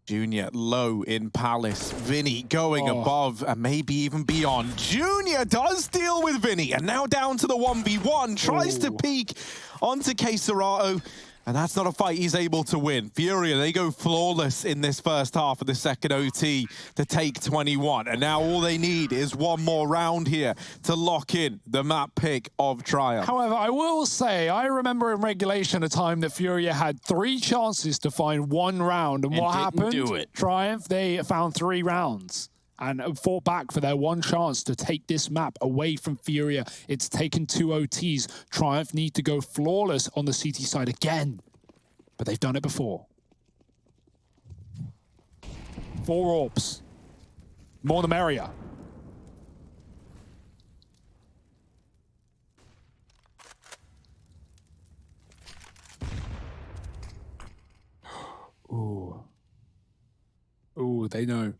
Speaker 2: Junior low in Palace. Vinny going above and maybe even beyond. Junior does deal with Vinny, and now down to the 1v1. Tries to peek onto Keserato, and that's not a fight he's able to win. FURIA, they go flawless in this first half of the second OT to take 21. And now all they need is one more round here to lock in the map pick of Triumph.
Speaker 3: However, I will say, I remember in regulation a time that FURIA had 3 chances to find 1 round. And what happened?
Speaker 1: Do it.
Speaker 3: Triumph, they found 3 rounds and fought back for their 1 chance to take this map away from FURIA. It's taken 2 OTs. Triumph need to go flawless on the CT side again, but they've done it before. 4 AWPs. More the merrier. Ooh. Ooh, they know.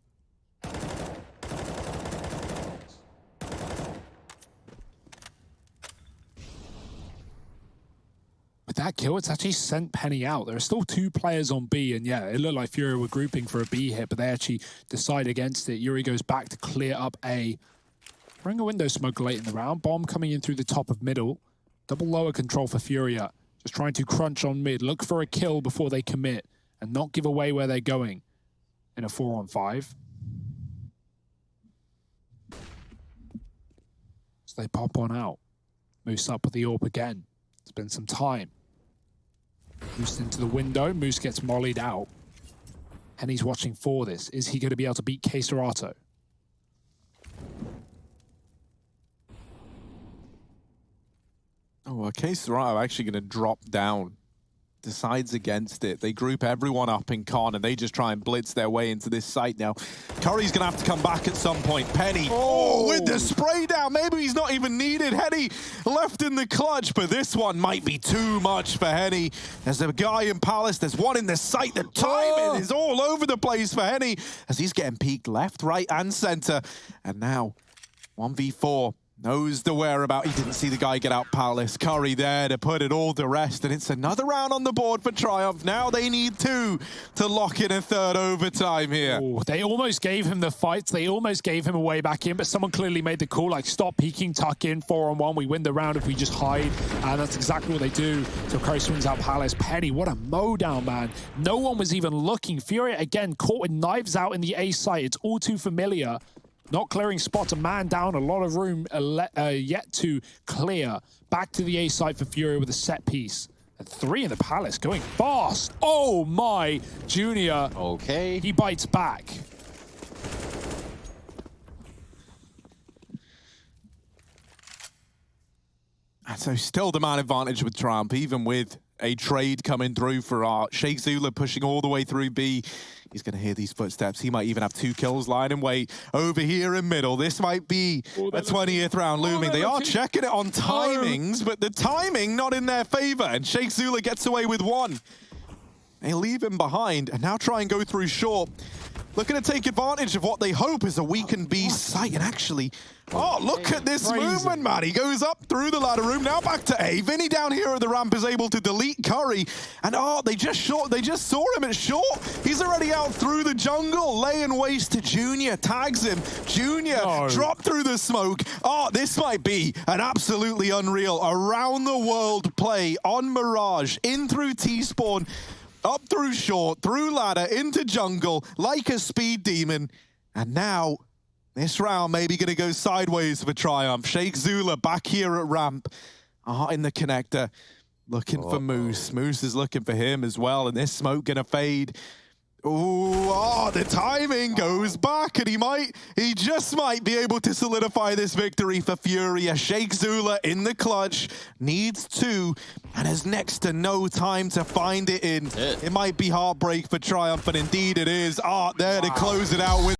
Speaker 3: With that kill, it's actually sent Penny out. There are still 2 players on B, and yeah, it looked like FURIA were grouping for a B hit, but they actually decide against it. Yuri goes back to clear up A. Bring a window smoke late in the round. Bomb coming in through the top of middle. Double lower control for FURIA. Just trying to crunch on mid. Look for a kill before they commit and not give away where they're going. in a 4-on-5. So they pop on out. Moose up with the AWP again. Spend some time. Moose into the window. Moose gets mollied out. And he's watching for this. Is he going to be able to beat Cesarato?
Speaker 2: Oh, well, Cesarato actually going to drop down. Decides against it. They group everyone up in con and they just try and blitz their way into this site now. Curry's gonna have to come back at some point. Penny, with the spray down. Maybe he's not even needed. Henny left in the clutch, but this one might be too much for Henny. There's a guy in Palace, there's one in the site. The timing is all over the place for Henny as he's getting peeked left, right, and center. And now, 1v4. Knows the whereabout. He didn't see the guy get out Palace. Curry there to put it all to rest, and it's another round on the board for Triumph. Now they need 2 to lock in a third overtime here.
Speaker 3: Ooh, they almost gave him the fights. They almost gave him a way back in, but someone clearly made the call, like, stop peeking, tuck in, 4-on-1. We win the round if we just hide, and that's exactly what they do. So Curry swings out Palace. Penny, what a mow down, man. No one was even looking. FURIA, again, caught with knives out in the A site. It's all too familiar. Not clearing spots, a man down, a lot of room yet to clear. Back to the A site for FURIA with a set piece. And 3 in the Palace, going fast. Oh my, Junior.
Speaker 5: Okay.
Speaker 3: He bites back.
Speaker 2: And so still the man advantage with Triumph, even with a trade coming through for Art. zywoo pushing all the way through B. He's going to hear these footsteps. He might even have 2 kills lying in wait over here in middle. This might be a 20th round looming. They are checking it on timings, but the timing not in their favor. And zywoo gets away with 1. They leave him behind and now try and go through short. Looking to take advantage of what they hope is a weakened B site. And actually, oh, look at this movement, man. He goes up through the ladder room, now back to A. Vinny down here at the ramp is able to delete Curry. And oh, they just saw him at short. He's already out through the jungle, laying waste to Junior, tags him. Junior dropped through the smoke. Oh, this might be an absolutely unreal around the world play on Mirage, in through T-spawn. Up through short, through ladder, into jungle, like a speed demon. And now, this round may be going to go sideways for Triumph. zywoo back here at ramp. In the connector, looking for Moose. Moose is looking for him as well, and this smoke going to fade. Ooh, the timing goes back, and he just might be able to solidify this victory for FURIA. zywoo in the clutch, needs 2, and has next to no time to find it in. It might be heartbreak for Triumph, and indeed it is. Art there to close it out with.